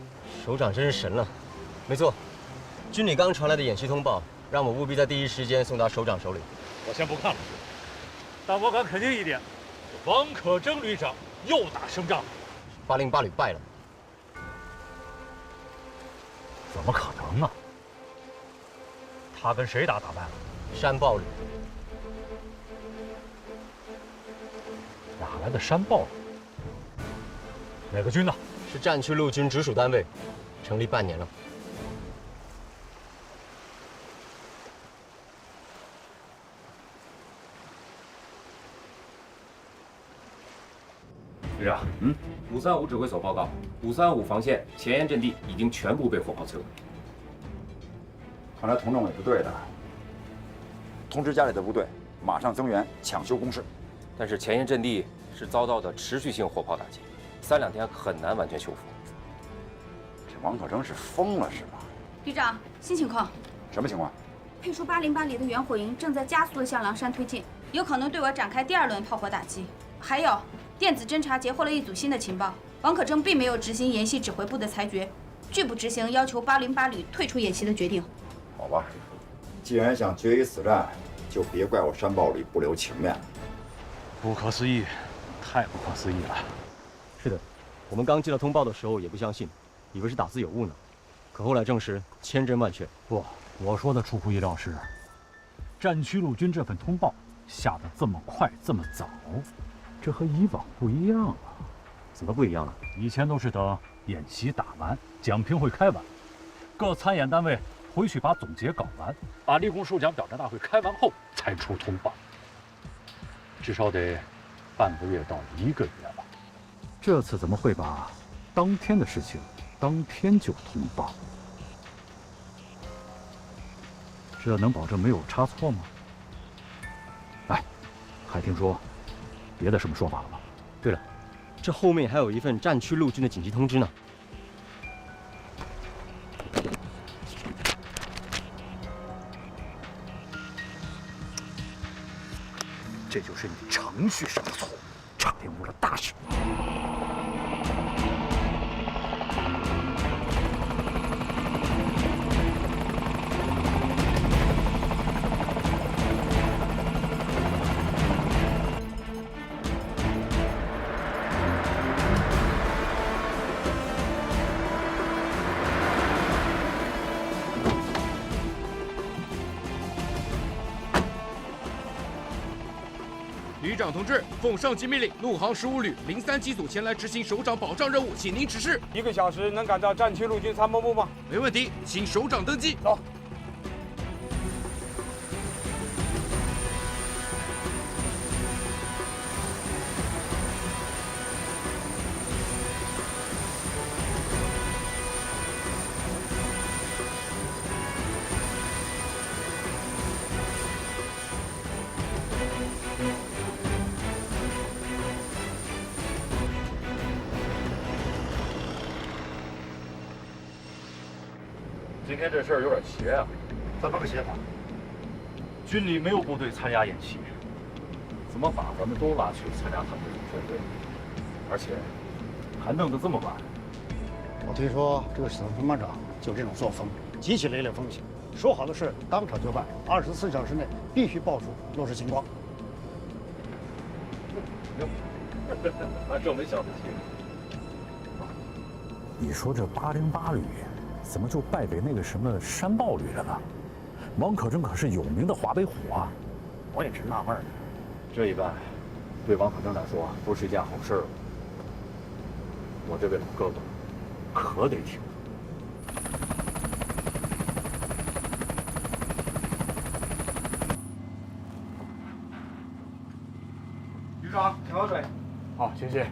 首长真是神了。没错，军里刚传来的演习通报，让我务必在第一时间送到首长手里。我先不看了，但我敢肯定一点，王可争旅长又打胜仗。808旅败了。怎么可能啊？他跟谁打败了？山豹旅。哪来的山豹旅？哪个军呢？是战区陆军直属单位，成立半年了。旅长，535指挥所报告，535防线前沿阵地已经全部被火炮摧毁。看来佟政委是对的，通知家里的部队马上增援，抢修工事。但是前沿阵地是遭到的持续性火炮打击，3、2天很难完全修复。这王可征是疯了是吗？旅长，新情况。什么情况？配出808旅的原火营正在加速的向梁山推进，有可能对我展开第2轮炮火打击。还有，电子侦察截获了一组新的情报，王可征并没有执行演习指挥部的裁决，拒不执行要求808旅退出演习的决定。好吧，既然想决一死战，就别怪我山豹旅不留情面了。不可思议，太不可思议了。是的，我们刚接到通报的时候也不相信，以为是打字有误呢。可后来证实千真万确。不，我说的出乎意料是，战区陆军这份通报下得这么快这么早，这和以往不一样啊。怎么不一样了？以前都是等演习打完，奖评会开完，各参演单位回去把总结搞完，把立功授奖表彰大会开完后才出通报，至少得半个月到1个月吧。这次怎么会把当天的事情当天就通报？这能保证没有差错吗？哎，还听说别的什么说法了吗？对了，这后面还有一份战区陆军的紧急通知呢。这就是你程序上的错误，差点误了大事。旅长同志，奉上级命令，陆航15旅03机组前来执行首长保障任务，请您指示。1个小时能赶到战区陆军参谋部吗？没问题，请首长登记。走。今天这事儿有点邪啊！怎么个邪法？军里没有部队参加演习，怎么把咱们都拉去参加他们的军队？而且还弄得这么晚。我听说这个省分班长就这种作风，极其雷厉风行，说好的事当场就办，24小时内必须报出落实情况。还真没想得起。你说这808旅怎么就败给那个什么山豹旅了呢？王可征可是有名的华北虎啊！我也是纳闷儿。这一办，对王可征来说不是一件好事儿。我这位老哥哥可得听。旅长，请喝水。好，谢谢。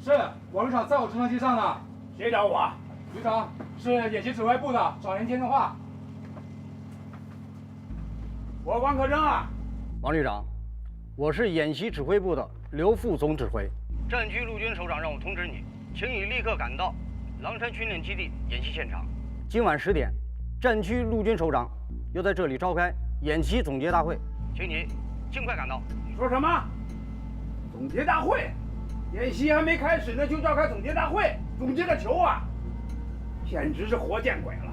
是，王旅长在我直升机上呢。谁找我？旅长，是演习指挥部的，找您接电话。我王可征啊。王旅长，我是演习指挥部的刘副总指挥。战区陆军首长让我通知你，请你立刻赶到狼山训练基地演习现场。今晚10点，战区陆军首长要在这里召开演习总结大会，请你尽快赶到。你说什么？总结大会？演习还没开始呢，就召开总结大会？总结个球啊！简直是活见鬼了！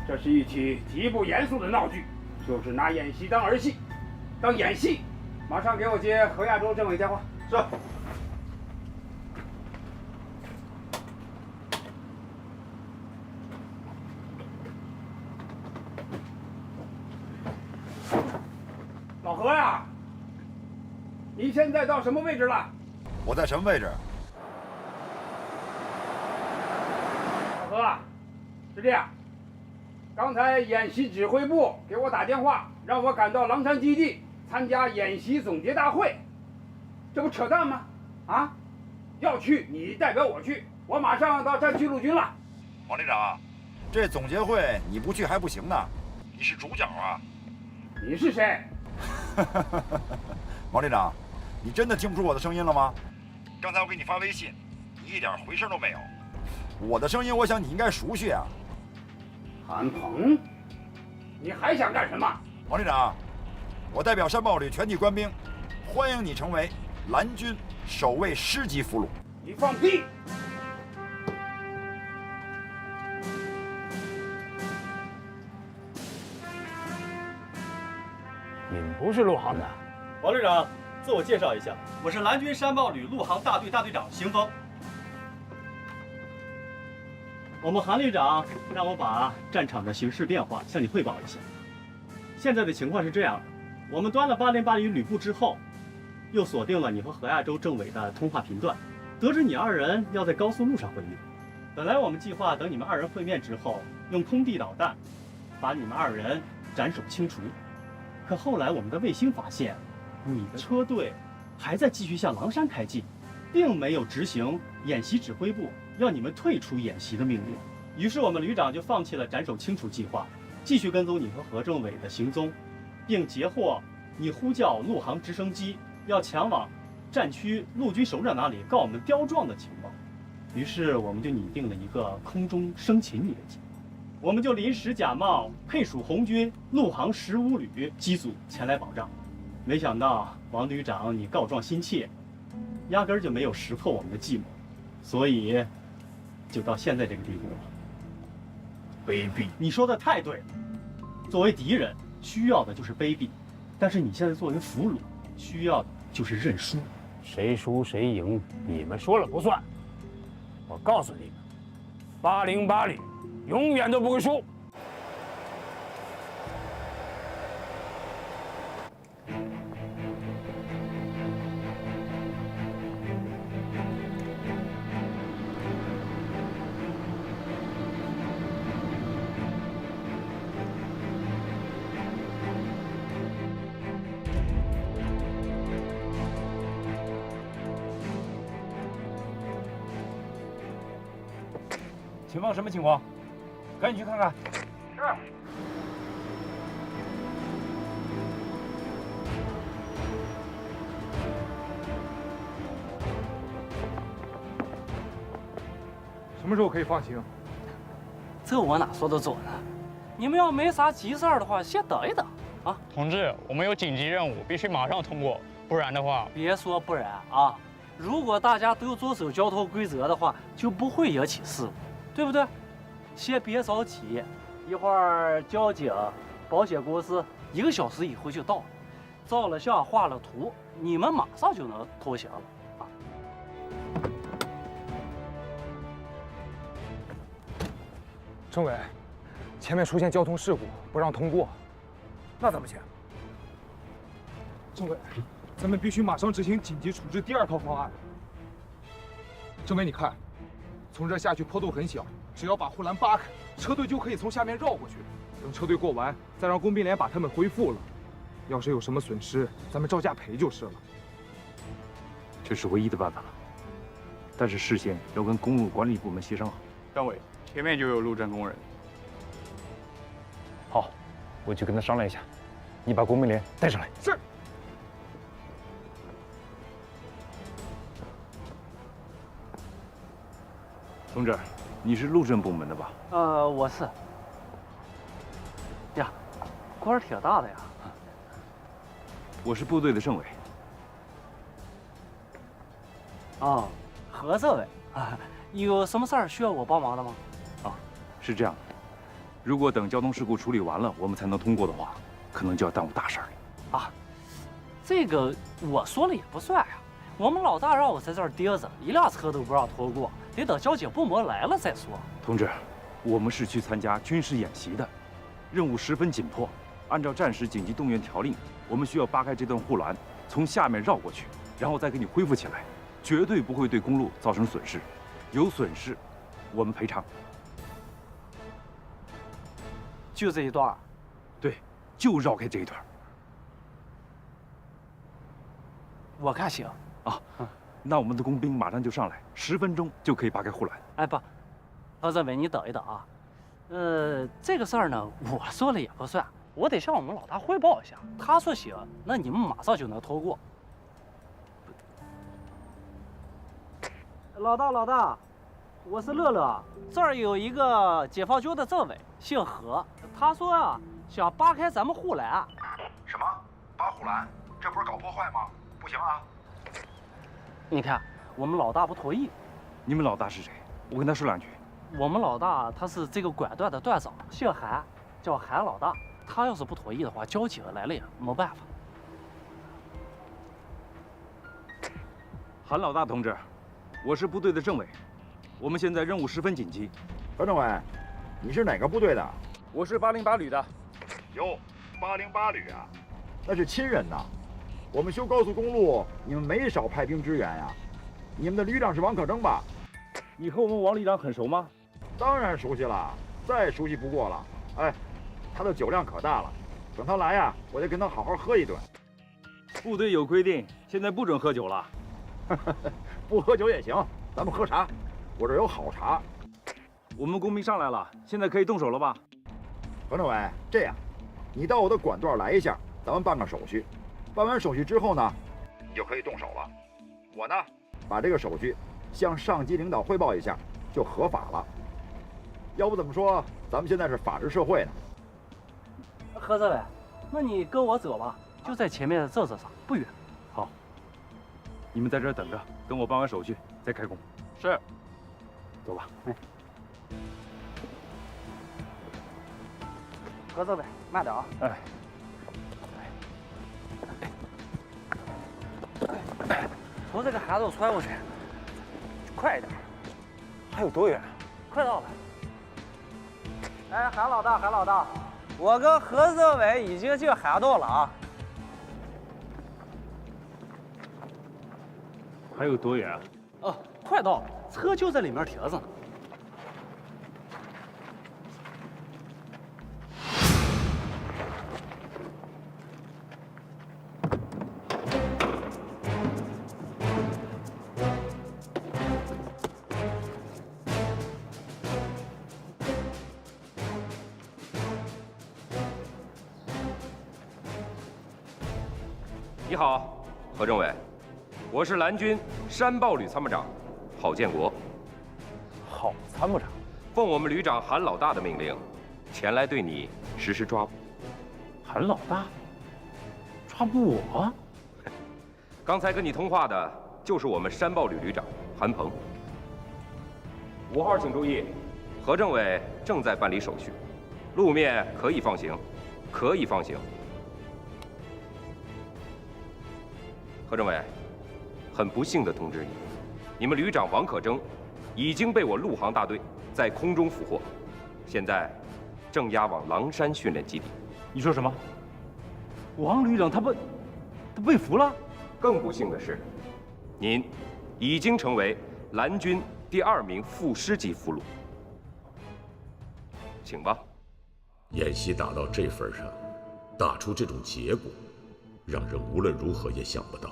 这是一起极不严肃的闹剧，就是拿演习当儿戏，当演戏。马上给我接何亚洲政委电话。是。老何呀，你现在到什么位置了？我在什么位置？大哥，是这样，刚才演习指挥部给我打电话，让我赶到狼山基地参加演习总结大会，这不扯淡吗？啊，要去你代表我去，我马上到战区陆军了。王连长，这总结会你不去还不行呢，你是主角啊。你是谁？王连长，你真的听不出我的声音了吗？刚才我给你发微信，你一点回声都没有。我的声音，我想你应该熟悉啊。韩鹏，你还想干什么？王连长，我代表山豹旅全体官兵，欢迎你成为蓝军守卫师级俘虏。你放屁！你们不是陆航的。王旅长，自我介绍一下，我是蓝军山豹旅陆航大队大队长邢峰。我们韩旅长让我把战场的形势变化向你汇报一下。现在的情况是这样的，我们端了808旅旅部之后，又锁定了你和何亚洲政委的通话频段，得知你二人要在高速路上会面。本来我们计划等你们二人会面之后，用空地导弹把你们二人斩首清除。可后来我们的卫星发现，你的车队还在继续向狼山开进，并没有执行演习指挥部要你们退出演习的命令。于是我们旅长就放弃了斩首清除计划，继续跟踪你和何政委的行踪，并截获你呼叫陆航直升机要前往战区陆军首长那里告我们刁状的情报。于是我们就拟定了一个空中生擒你的计划。我们就临时假冒配属红军陆航15旅机组前来保障，没想到王旅长你告状心切，压根儿就没有识破我们的计谋，所以就到现在这个地步了。卑鄙！你说的太对了，作为敌人需要的就是卑鄙，但是你现在作为俘虏需要的就是认输。谁输谁赢，你们说了不算。我告诉你们，808旅永远都不会输。前方什么情况？赶紧去看看。是。什么时候可以放行？这我哪说得准呢？你们要没啥急事儿的话，先等一等啊。同志，我们有紧急任务，必须马上通过，不然的话……别说不然啊！如果大家都遵守交通规则的话，就不会惹起事故，对不对？先别着急，一会儿交警、保险公司1个小时以后就到了，照了相、画了图，你们马上就能投降了啊！政委，前面出现交通事故，不让通过，那怎么行？政委，咱们必须马上执行紧急处置第2套方案。政委，你看，从这下去坡度很小。只要把护栏扒开，车队就可以从下面绕过去。等车队过完，再让工兵连把他们恢复了。要是有什么损失，咱们照价赔就是了。这是唯一的办法了，但是事先要跟公路管理部门协商好。张伟，前面就有路政工人。好，我去跟他商量一下。你把工兵连带上来。是。同志。你是路政部门的吧？我是。呀，官儿挺大的呀。我是部队的政委。哦，何政委啊，有什么事儿需要我帮忙的吗？啊，是这样的，如果等交通事故处理完了，我们才能通过的话，可能就要耽误大事了。啊，这个我说了也不算呀。我们老大让我在这儿憋着，1辆车都不让通过。得等交警部门来了再说。同志，我们是去参加军事演习的，任务十分紧迫。按照战时紧急动员条令，我们需要扒开这段护栏，从下面绕过去，然后再给你恢复起来，绝对不会对公路造成损失，有损失，我们赔偿。就这一段？对，就绕开这一段。我看行。啊，那我们的工兵马上就上来，10分钟就可以扒开护栏。哎不，何政委你等一等啊。这个事儿呢，我说了也不算，我得向我们老大汇报一下。他说行，那你们马上就能通过。老大，我是乐乐，这儿有一个解放军的政委，姓何，他说啊，想扒开咱们护栏。什么？扒护栏？这不是搞破坏吗？不行啊！你看，我们老大不同意。你们老大是谁？我跟他说两句。我们老大他是这个管段的段长，姓韩，叫韩老大。他要是不同意的话，交警来了也没办法。韩老大同志，我是部队的政委，我们现在任务十分紧急。何政委，你是哪个部队的？我是808旅的。哟，808旅啊，那是亲人呐。我们修高速公路，你们没少派兵支援呀。你们的旅长是王可征吧？你和我们王旅长很熟吗？当然熟悉了，再熟悉不过了。哎，他的酒量可大了，等他来呀，我得跟他好好喝一顿。部队有规定，现在不准喝酒了。不喝酒也行，咱们喝茶，我这有好茶。我们工兵上来了，现在可以动手了吧？何政委，这样，你到我的管段来一下，咱们办个手续。办完手续之后呢，你就可以动手了。我呢，把这个手续向上级领导汇报一下，就合法了。要不怎么说咱们现在是法治社会呢？何政委，那你跟我走吧，就在前面这上，不远。好，你们在这儿等着，等我办完手续再开工。是。走吧。何政委，慢点啊。哎。从这个涵洞穿过去，快一点。还有多远？快到了。哎，韩老大，我跟何政委已经进涵洞了啊。还有多远啊？哦，快到了，车就在里面停着呢。你好，何政委，我是蓝军山豹旅参谋长郝建国。郝参谋长，奉我们旅长韩老大的命令，前来对你实施抓捕。韩老大，抓捕我？刚才跟你通话的就是我们山豹旅旅长韩鹏。5号请注意，何政委正在办理手续，路面可以放行，可以放行。何政委，很不幸地通知你，你们旅长王可征已经被我陆航大队在空中俘获，现在正押往狼山训练基地。你说什么？王旅长他被俘了？更不幸的是，您已经成为蓝军第2名副师级俘虏。请吧。演习打到这份上，打出这种结果，让人无论如何也想不到，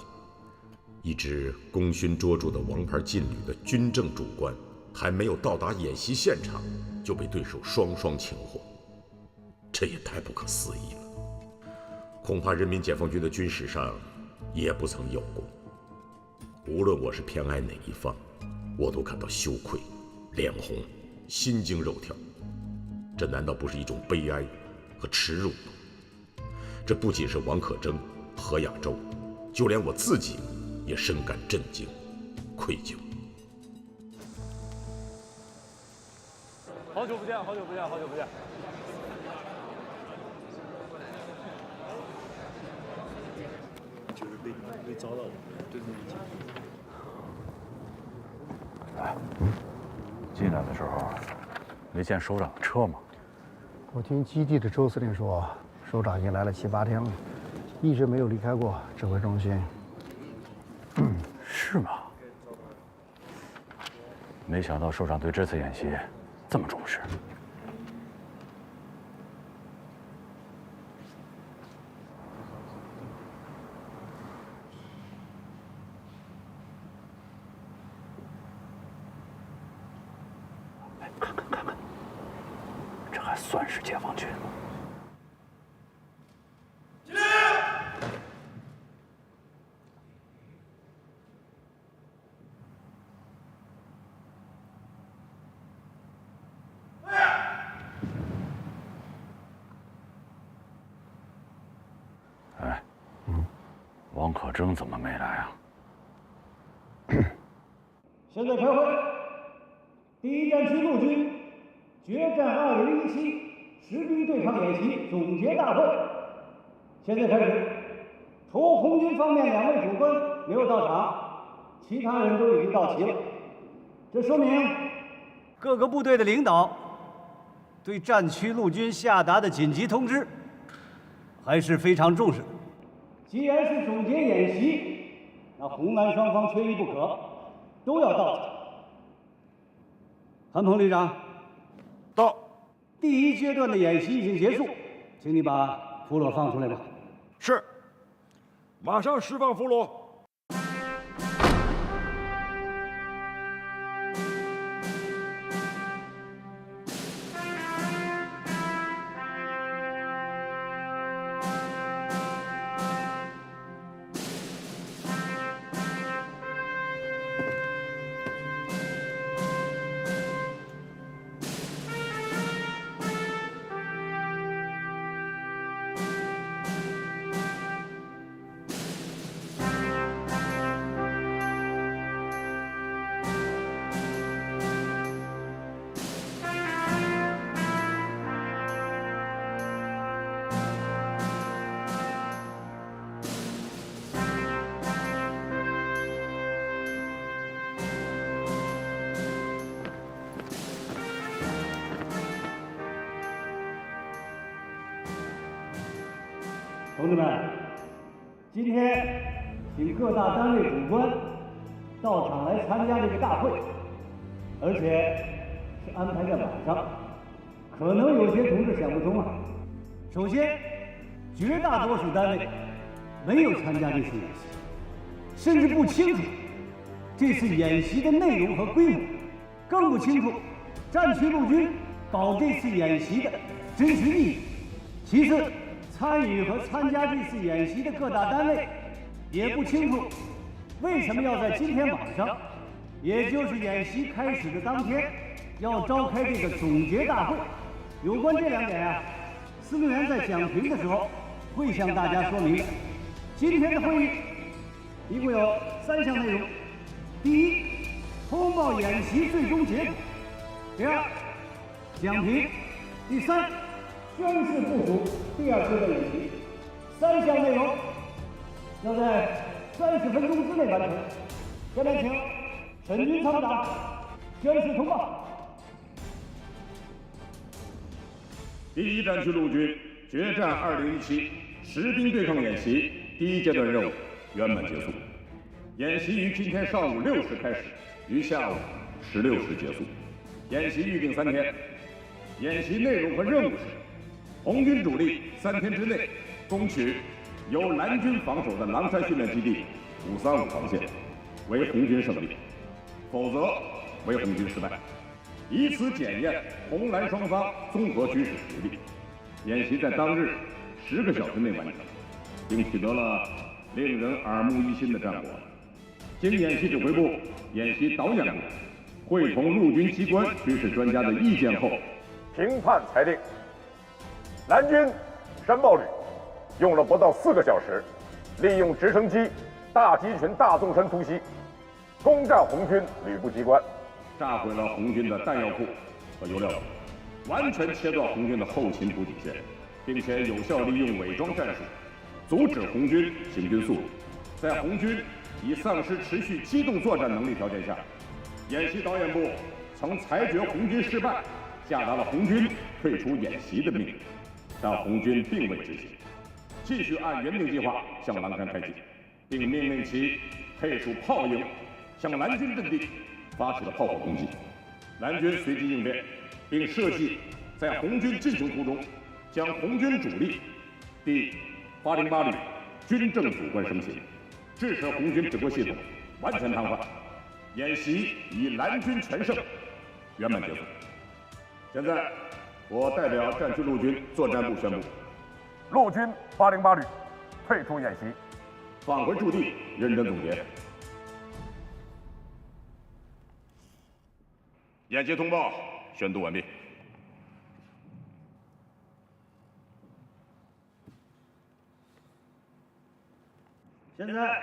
一支功勋卓著的王牌劲旅的军政主官，还没有到达演习现场，就被对手双双擒获，这也太不可思议了。恐怕人民解放军的军史上也不曾有过。无论我是偏爱哪一方，我都感到羞愧、脸红、心惊肉跳。这难道不是一种悲哀和耻辱吗？这不仅是王可征、何亚洲，就连我自己也深感震惊、愧疚。好久不见，好久不见，好久不见。就是被遭到对方的哎，进来的时候没见首长的车吗？我听基地的周司令说，首长已经来了7、8天了，一直没有离开过指挥中心。是吗？没想到首长对这次演习这么重视。看，这还算是解放军吗？ 王可征怎么没来啊？现在开会，第一战区陆军决战2017实兵对抗演习总结大会。现在开始，除红军方面2位主官没有到场，其他人都已经到齐了。这说明各个部队的领导对战区陆军下达的紧急通知还是非常重视的。 既然是总结演习，那红蓝双方缺一不可，都要到场。韩鹏旅长，到。第一阶段的演习已经结束，请你把俘虏放出来吧。是，马上释放俘虏。 同志们，今天请各大单位主官到场来参加这个大会，而且是安排在晚上。可能有些同志想不通啊。首先，绝大多数单位没有参加这次演习，甚至不清楚这次演习的内容和规模，更不清楚战区陆军搞这次演习的真实意义。其次， 参与和参加这次演习的各大单位也不清楚为什么要在今天晚上，也就是演习开始的当天，要召开这个总结大会。有关这2点啊，司令员在讲评的时候会向大家说明的。今天的会议一共有3项内容：第一，通报演习最终结果；第二，讲评；第三， 宣誓部署第2阶段演习，3项内容要在30分钟之内完成。下面请沈军参谋长宣誓通报。第一战区陆军决战2017实兵对抗演习第1阶段任务圆满结束。演习于今天上午6时开始，于下午16时结束。演习预定3天，演习内容和任务是： 红军主力3天之内攻取由蓝军防守的狼山训练基地535防线，为红军胜利；否则为红军失败，以此检验红蓝双方综合军事实力。演习在当日10个小时内完成，并取得了令人耳目一新的战果。经演习指挥部、演习导演部会同陆军机关军事专家的意见后，评判裁定。 蓝军山豹旅用了不到4个小时，利用直升机大集群大纵深突袭，攻占红军旅部机关，炸毁了红军的弹药库和油料库，完全切断红军的后勤补给线，并且有效利用伪装战术，阻止红军行军速度。在红军已丧失持续机动作战能力条件下，演习导演部曾裁决红军失败，下达了红军退出演习的命令。 但红军并未执行，继续按原定计划向狼山开进，并命令其配属炮营向蓝军阵地发起了炮火攻击，蓝军随即应变，并设计在红军进行途中将红军主力第808旅军政主官生擒，致使红军指挥系统完全瘫痪。演习以蓝军全胜圆满结束。现在，我代表战区陆军作战部宣布，陆军808旅退出演习，返回驻地认真总结。演习通报宣读完毕。现在，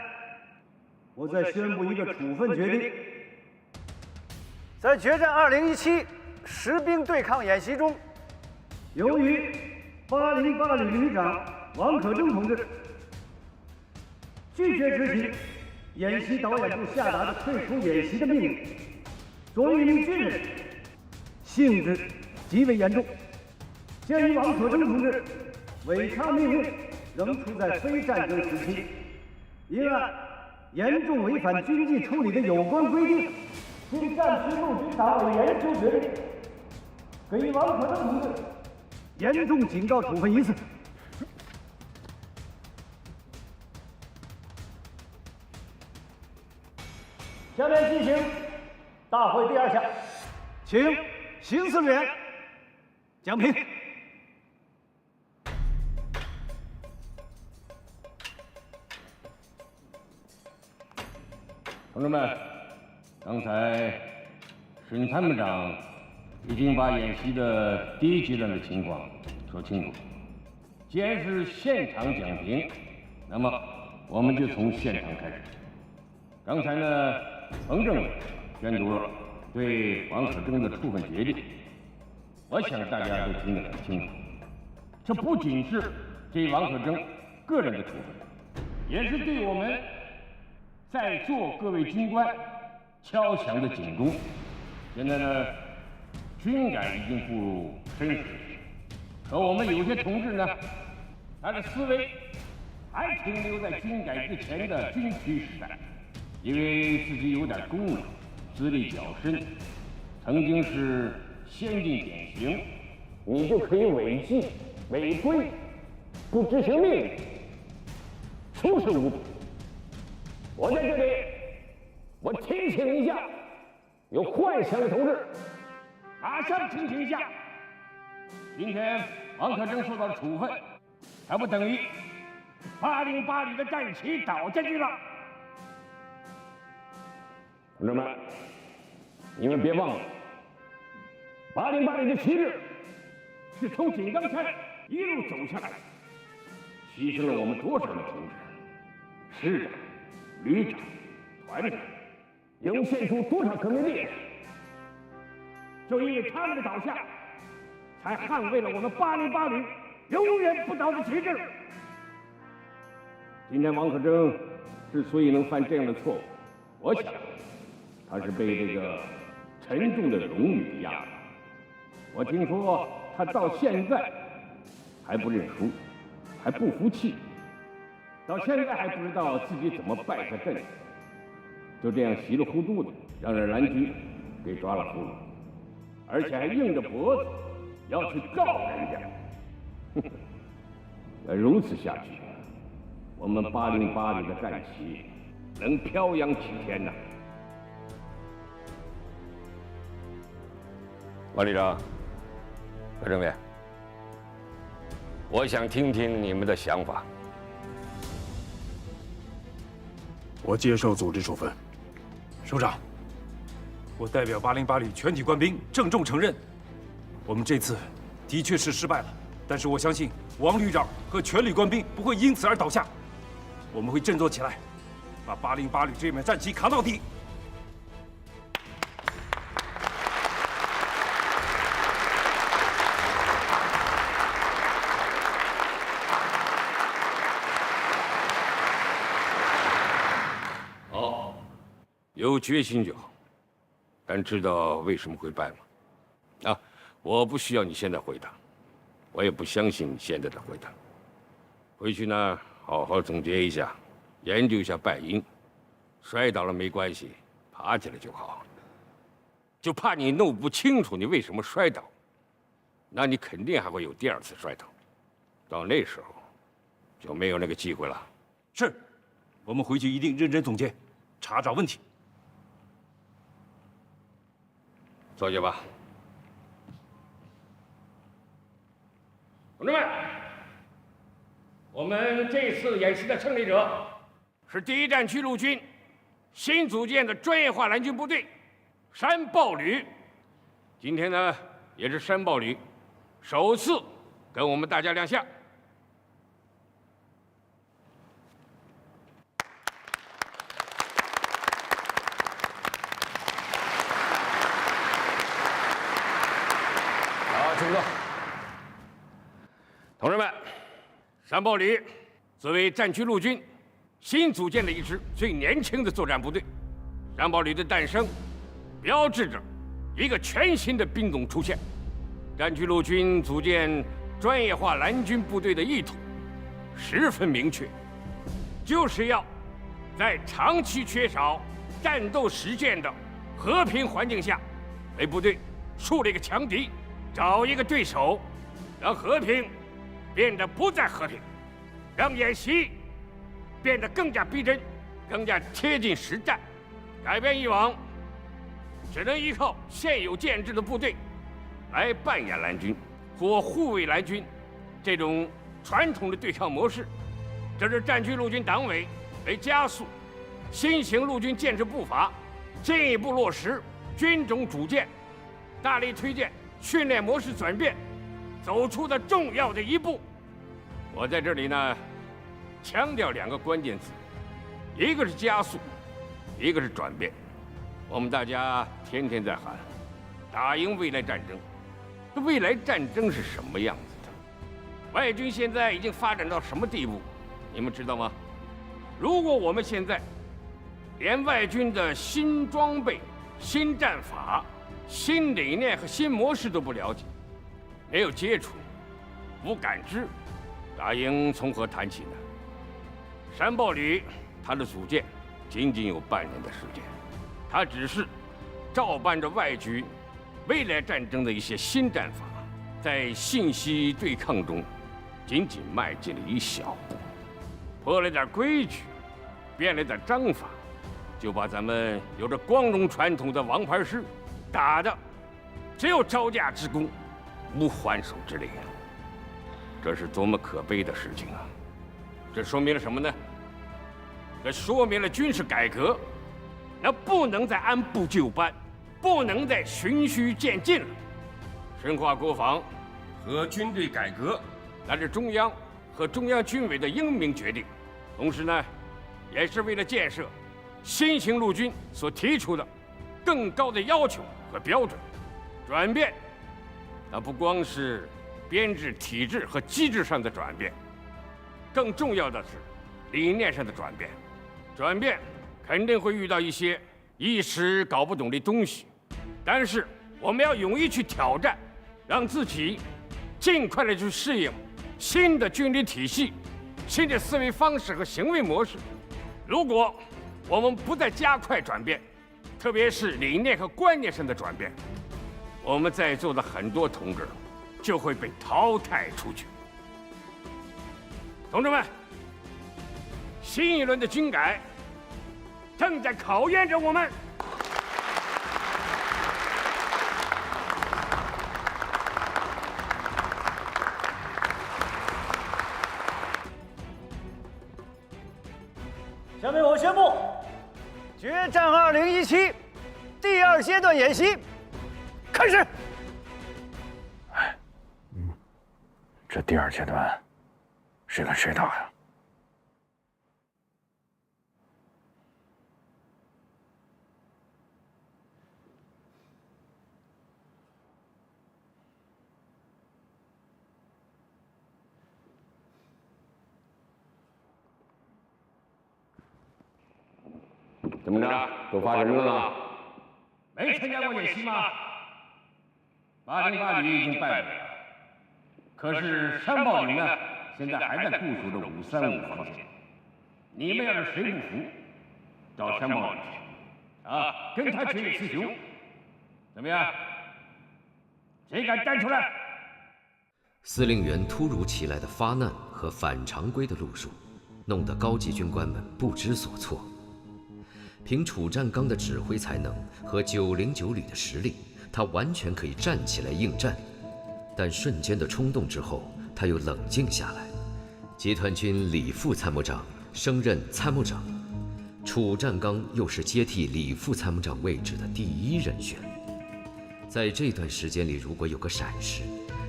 我再宣布一个处分决定。在决战2017实兵对抗演习中，由于808旅旅长王可征同志拒绝执行演习导演部下达的退出演习的命令，作为一名军人，性质极为严重。鉴于王可征同志违抗命令仍处在非战争时期，因案严重违反军纪处理的有关规定，经战区陆军党委研究决定，给予王可征同志严重警告处分一次。下面进行大会第2项，请邢司令员讲评。同志们，刚才沈参谋长已经把演习的第1阶段的情况说清楚。既然是现场讲评，那么我们就从现场开始。刚才呢，彭政委宣读了对王可征的处分决定，我想大家都听得很清楚。这不仅是对王可征个人的处分，也是对我们在座各位军官敲响的警钟。现在呢，军改已经步入深时期，可我们有些同志呢，他的思维还停留在军改之前的军区时代，因为自己有点功劳，资历较深，曾经是先进典型，你就可以违纪、违规、不执行命令，出事无补。我在这里，我提醒一下有幻想的同志，马上清醒一下。今天王可征受到了处分，还不等于808旅的战旗倒下去了。同志们，你们别忘了，808旅的旗帜是从井冈山一路走下来，牺牲了我们多少的同志、师长、旅长、团长，涌现出多少革命烈士！就因为他们的倒下，才捍卫了我们808旅永远不倒的旗帜。今天王可征之所以能犯这样的错误，我想他是被这个沉重的荣誉压着。我听说他到现在还不认输，还不服气。到现在还不知道自己怎么败下阵来，就这样稀里糊涂的让人蓝军给抓了俘虏，而且还硬着脖子要去告人家。要如此下去，我们808旅的战旗能飘扬几天呢？王旅长、何政委，我想听听你们的想法。我接受组织处分。首长，我代表808旅全体官兵郑重承认，我们这次的确是失败了。但是我相信王旅长和全旅官兵不会因此而倒下，我们会振作起来，把808旅这面战旗扛到底。有决心就好，但知道为什么会败吗？啊，我不需要你现在回答，我也不相信你现在的回答。回去呢，好好总结一下，研究一下败因。摔倒了没关系，爬起来就好。就怕你弄不清楚你为什么摔倒，那你肯定还会有第二次摔倒，到那时候就没有那个机会了。是，我们回去一定认真总结，查找问题。坐下吧，同志们，我们这次演习的胜利者是第一战区陆军新组建的专业化蓝军部队山豹旅。今天呢，也是山豹旅首次跟我们大家亮相。好，请坐。同志们，山豹旅作为战区陆军新组建的一支最年轻的作战部队，山豹旅的诞生，标志着一个全新的兵种出现。战区陆军组建专业化蓝军部队的意图十分明确，就是要在长期缺少战斗实践的和平环境下，为部队树立一个强敌，找一个对手，让和平变得不再和平，让演习变得更加逼真，更加贴近实战，改变以往只能依靠现有建制的部队来扮演蓝军或护卫蓝军这种传统的对抗模式。这是战区陆军党委为加速新型陆军建制步伐，进一步落实军种主建，大力推荐训练模式转变走出的重要的一步。我在这里呢，强调两个关键词，一个是加速，一个是转变。我们大家天天在喊打赢未来战争，这未来战争是什么样子的？外军现在已经发展到什么地步？你们知道吗？如果我们现在连外军的新装备、新战法、新理念和新模式都不了解，没有接触，无感知，打赢从何谈起呢？山豹旅它的组建仅仅有半年的时间，它只是照搬着外军未来战争的一些新战法，在信息对抗中仅仅迈进了一小步，破了点规矩，变了点章法，就把咱们有着光荣传统的王牌师打的只有招架之功，无还手之力啊！这是多么可悲的事情啊！这说明了什么呢？这说明了军事改革，那不能再按部就班，不能再循序渐进了。深化国防和军队改革，那是中央和中央军委的英明决定，同时呢，也是为了建设新型陆军所提出的更高的要求和标准。转变，那不光是编制、体制和机制上的转变，更重要的是理念上的转变。转变肯定会遇到一些一时搞不懂的东西，但是我们要勇于去挑战，让自己尽快的去适应新的军旅体系、新的思维方式和行为模式。如果我们不再加快转变，特别是理念和观念上的转变，我们在座的很多同志就会被淘汰出去。同志们，新一轮的军改正在考验着我们。下面我宣布，决战2017第2阶段演习开始。这第2阶段是跟谁打呀？怎么着？都发什么了？没参加过演习吗？808旅已经败北了，可是山豹旅呢，现在还在部署着535防线。你们要是谁不服，找山豹旅去，啊，跟他决一雌雄。怎么样？谁敢站出来？司令员突如其来的发难和反常规的路数，弄得高级军官们不知所措。凭楚占刚的指挥才能和909旅的实力，他完全可以站起来应战。但瞬间的冲动之后，他又冷静下来。集团军李副参谋长升任参谋长，楚占刚又是接替李副参谋长位置的第一人选。在这段时间里，如果有个闪失，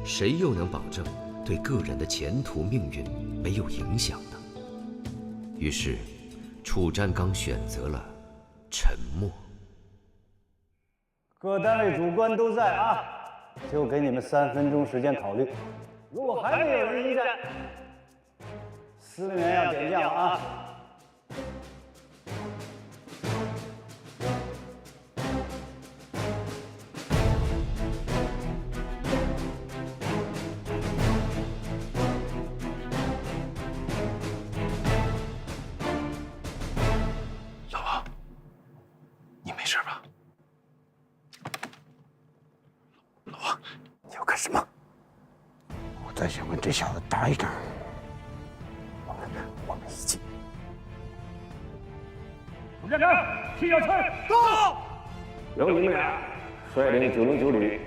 谁又能保证对个人的前途命运没有影响呢？于是，楚占刚选择了沉默。各单位主官都在啊，就给你们3分钟时间考虑。如果还没有人应战，司令员要点将了啊！老王，你没事吧？老王，你要干什么？我再想跟这小子打一仗。我们一起。楚占刚，替小川到，由你们俩率领909旅，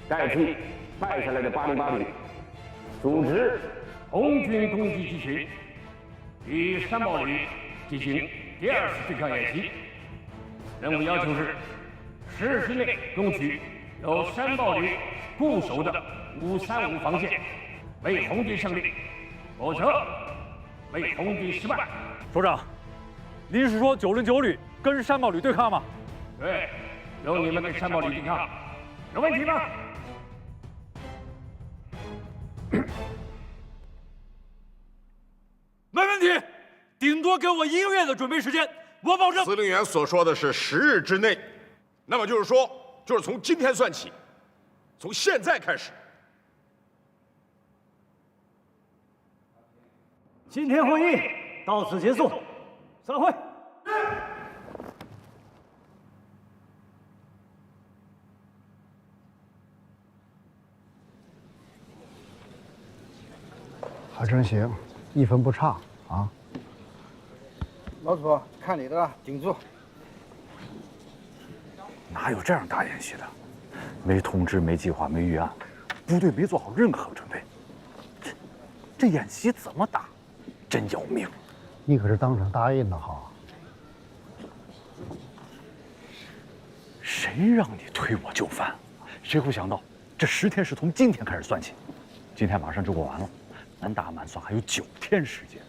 代替败下来的808旅，组织红军攻击集群，与山豹旅进行第2次对抗演习。任务要求是10日之内攻取由山豹旅固守的535防线，为红军胜利，否则为红军失败。首长，您是说909旅跟山豹旅对抗吗？对，由你们跟山豹旅对抗，有问题吗？没问题，顶多给我1个月的准备时间，我保证。司令员所说的是10日之内，那么就是说，就是从今天算起，从现在开始。今天会议到此结束，散会。还真行，1分不差啊！老祖，看你的了，顶住！哪有这样大演习的？没通知、没计划、没预案，部队没做好任何准备，这演习怎么打？真要命！你可是当场答应的哈。谁让你推我就范？谁会想到这10天是从今天开始算起？今天马上就过完了，满打满算还有9天时间。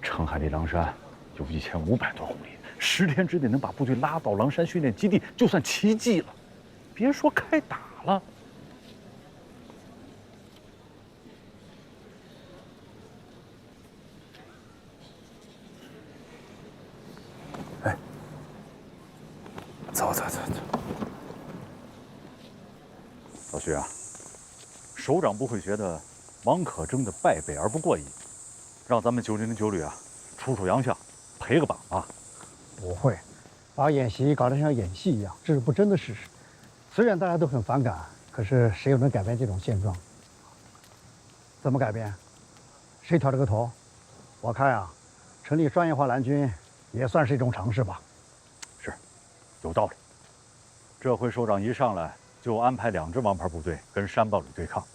澄海离狼山有1500多公里，10天之内能把部队拉到狼山训练基地，就算奇迹了。别说开打了。走。老徐啊，首长不会觉得王可争的败北而不过矣，让咱们909旅啊出出洋相，赔个榜吧。不会，把演习搞得像演戏一样，这是不争的事实。虽然大家都很反感，可是谁又能改变这种现状？怎么改变？谁挑这个头？我看啊，成立专业化蓝军也算是一种尝试吧。有道理。这回首长一上来就安排2支王牌部队跟山豹旅对抗，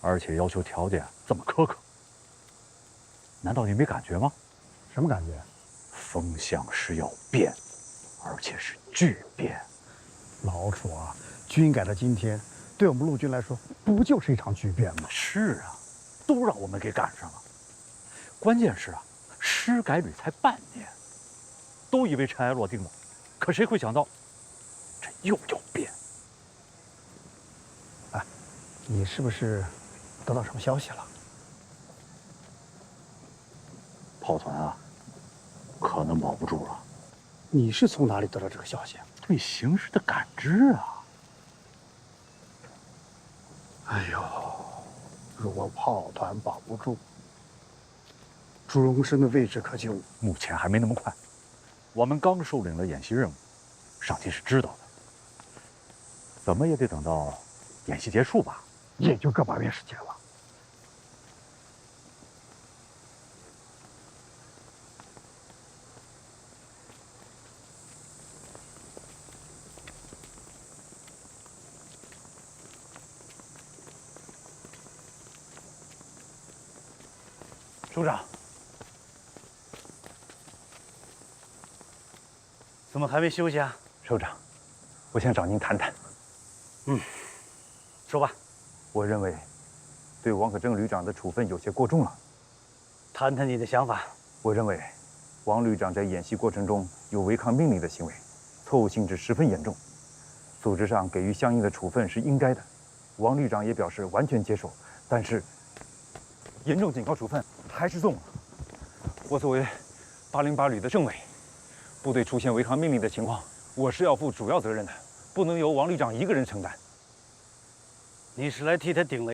而且要求条件这么苛刻，难道你没感觉吗？什么感觉？风向是要变，而且是巨变。老楚啊，军改的今天，对我们陆军来说，不就是一场巨变吗？是啊，都让我们给赶上了。关键是啊，师改旅才半年，都以为尘埃落定了。可谁会想到，这又要变？哎，你是不是得到什么消息了？炮团啊，可能保不住了。你是从哪里得到这个消息？对形势的感知啊。哎呦，如果炮团保不住，朱荣生的位置可就……目前还没那么快。我们刚受领了演习任务，上级是知道的。怎么也得等到演习结束吧？也就个把月时间了。首长，怎么还没休息啊？首长，我想找您谈谈。说吧。我认为，对王可正旅长的处分有些过重了。谈谈你的想法。我认为，王旅长在演习过程中有违抗命令的行为，错误性质十分严重，组织上给予相应的处分是应该的。王旅长也表示完全接受，但是严重警告处分还是重了。我作为808旅的政委，部队出现违抗命令的情况，我是要负主要责任的，不能由王旅长一个人承担。你是来替他顶了